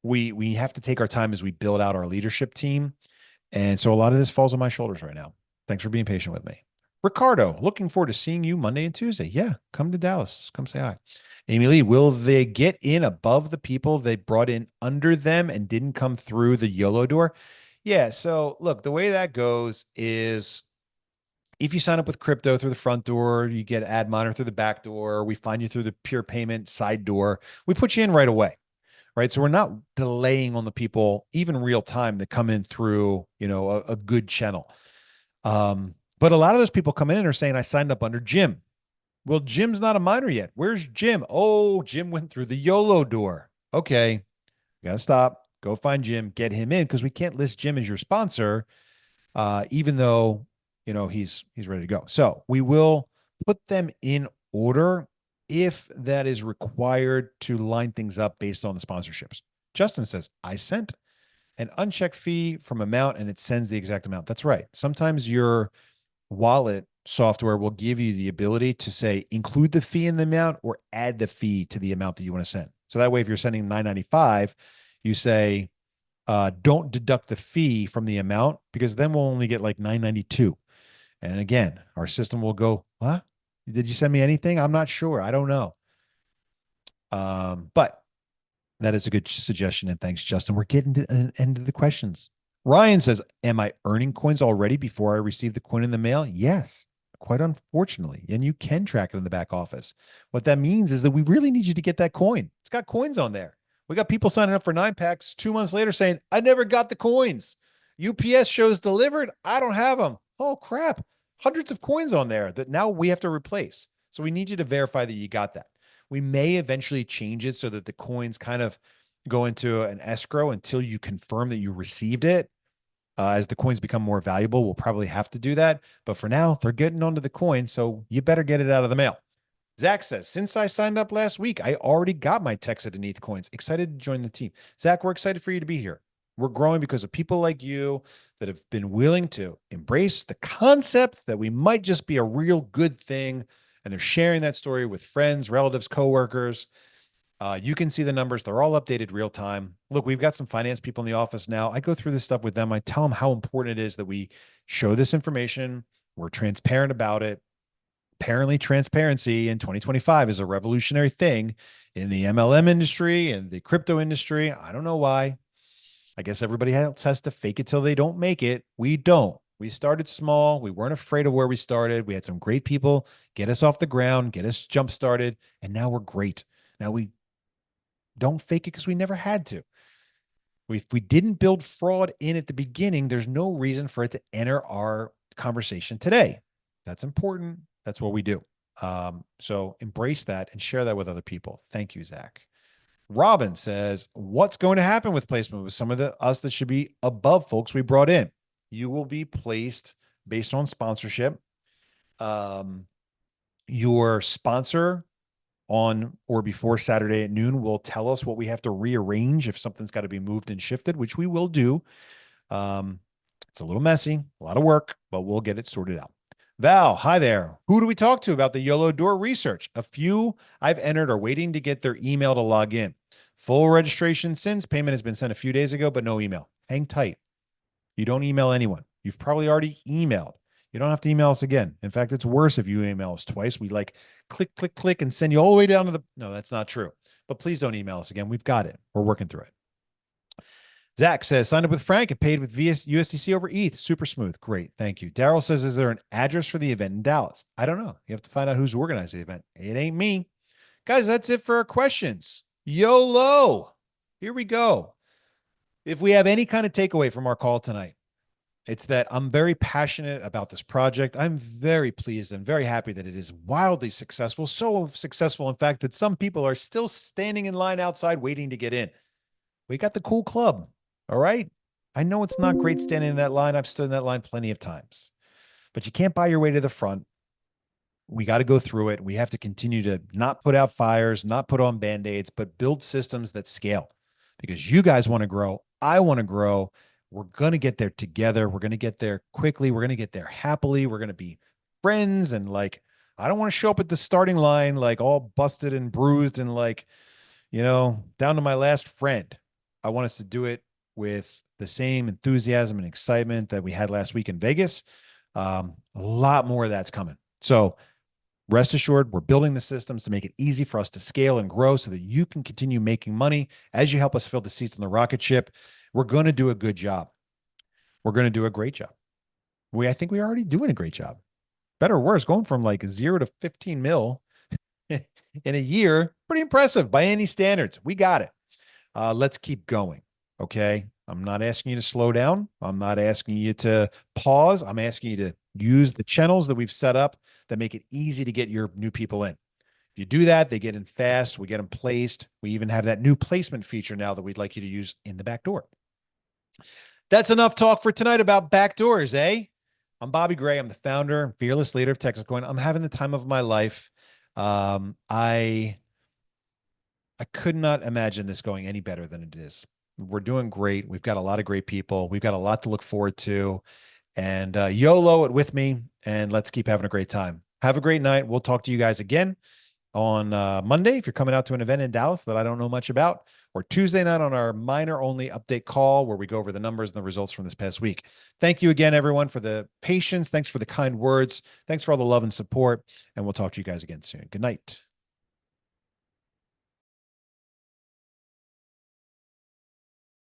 we have to take our time as we build out our leadership team. And so a lot of this falls on my shoulders right now. Thanks for being patient with me. Ricardo, looking forward to seeing you Monday and Tuesday. Yeah, come to Dallas. Come say hi. Amy Lee, will they get in above the people they brought in under them and didn't come through the YOLO door? Yeah, so look, the way that goes is if you sign up with crypto through the front door, you get Ad Miner through the back door, we find you through the pure payment side door, we put you in right away. Right. So we're not delaying on the people, even real time, that come in through, you know, a good channel. But a lot of those people come in and are saying, I signed up under Jim. Well, Jim's not a miner yet. Where's Jim? Oh, Jim went through the YOLO door. Okay. You gotta stop. Go find Jim, get him in, because we can't list Jim as your sponsor, even though, you know, he's ready to go. So we will put them in order if that is required to line things up based on the sponsorships. Justin says, I sent an unchecked fee from amount and it sends the exact amount. That's right. Sometimes your wallet software will give you the ability to say, include the fee in the amount or add the fee to the amount that you want to send. So that way, if you're sending $9.95, you say, don't deduct the fee from the amount, because then we'll only get like $9.92. And again, our system will go, what? Did you send me anything? I'm not sure. I don't know. But that is a good suggestion. And thanks, Justin. We're getting to the end of the questions. Ryan says, am I earning coins already before I receive the coin in the mail? Yes, quite unfortunately. And you can track it in the back office. What that means is that we really need you to get that coin. It's got coins on there. We got people signing up for 9-packs 2 months later saying, I never got the coins. UPS shows delivered. I don't have them. Oh, crap. Hundreds of coins on there that now we have to replace. So we need you to verify that you got that. We may eventually change it so that the coins kind of go into an escrow until you confirm that you received it. As the coins become more valuable, we'll probably have to do that. But for now, they're getting onto the coin, so you better get it out of the mail. Zach says, since I signed up last week, I already got my Texas and ETH coins. Excited to join the team. Zach, we're excited for you to be here. We're growing because of people like you that have been willing to embrace the concept that we might just be a real good thing. And they're sharing that story with friends, relatives, coworkers. You can see the numbers. They're all updated real time. Look, we've got some finance people in the office now. I go through this stuff with them. I tell them how important it is that we show this information. We're transparent about it. Apparently, transparency in 2025 is a revolutionary thing in the MLM industry and the crypto industry. I don't know why. I guess everybody else has to fake it till they don't make it. We don't. We started small. We weren't afraid of where we started. We had some great people get us off the ground, get us jump started, and now we're great. Now we don't fake it because we never had to. If we didn't build fraud in at the beginning, there's no reason for it to enter our conversation today. That's important. That's what we do. So embrace that and share that with other people. Thank you, Zach. Robin says, what's going to happen with placement with some of us that should be above folks we brought in? You will be placed based on sponsorship. Your sponsor on or before Saturday at noon will tell us what we have to rearrange if something's got to be moved and shifted, which we will do. It's a little messy, a lot of work, but we'll get it sorted out. Val, hi there. Who do we talk to about the YOLO door research? A few I've entered are waiting to get their email to log in. Full registration since payment has been sent a few days ago, but no email. Hang tight. You don't email anyone. You've probably already emailed. You don't have to email us again. In fact, it's worse if you email us twice. We like click, click, click and send you all the way down to the, no, that's not true. But please don't email us again. We've got it. We're working through it. Zach says, signed up with Frank and paid with USDC over ETH. Super smooth. Great. Thank you. Daryl says, is there an address for the event in Dallas? I don't know. You have to find out who's organizing the event. It ain't me. Guys, that's it for our questions. YOLO. Here we go. If we have any kind of takeaway from our call tonight, it's that I'm very passionate about this project. I'm very pleased and very happy that it is wildly successful. So successful, in fact, that some people are still standing in line outside waiting to get in. We got the cool club. All right. I know it's not great standing in that line. I've stood in that line plenty of times, but you can't buy your way to the front. We got to go through it. We have to continue to not put out fires, not put on band-aids, but build systems that scale because you guys want to grow. I want to grow. We're going to get there together. We're going to get there quickly. We're going to get there happily. We're going to be friends. And like, I don't want to show up at the starting line, like all busted and bruised and like, down to my last friend. I want us to do it with the same enthusiasm and excitement that we had last week in Vegas. A lot more of that's coming. So rest assured, we're building the systems to make it easy for us to scale and grow so that you can continue making money as you help us fill the seats on the rocket ship. We're going to do a good job. We're going to do a great job. I think we're already doing a great job. Better or worse, going from like 0 to 15 mil in a year, pretty impressive by any standards. We got it. Let's keep going. Okay. I'm not asking you to slow down. I'm not asking you to pause. I'm asking you to use the channels that we've set up that make it easy to get your new people in. If you do that, they get in fast. We get them placed. We even have that new placement feature now that we'd like you to use in the back door. That's enough talk for tonight about backdoors, eh? I'm Bobby Gray. I'm the founder and fearless leader of Texas Coin. I'm having the time of my life. I could not imagine this going any better than it is. We're doing great. We've got a lot of great people. We've got a lot to look forward to. And YOLO it with me, and let's keep having a great time. Have a great night. We'll talk to you guys again on Monday if you're coming out to an event in Dallas that I don't know much about, or Tuesday night on our minor only update call where we go over the numbers and the results from this past week. Thank you again, everyone, for the patience. Thanks for the kind words. Thanks for all the love and support. And we'll talk to you guys again soon. Good night.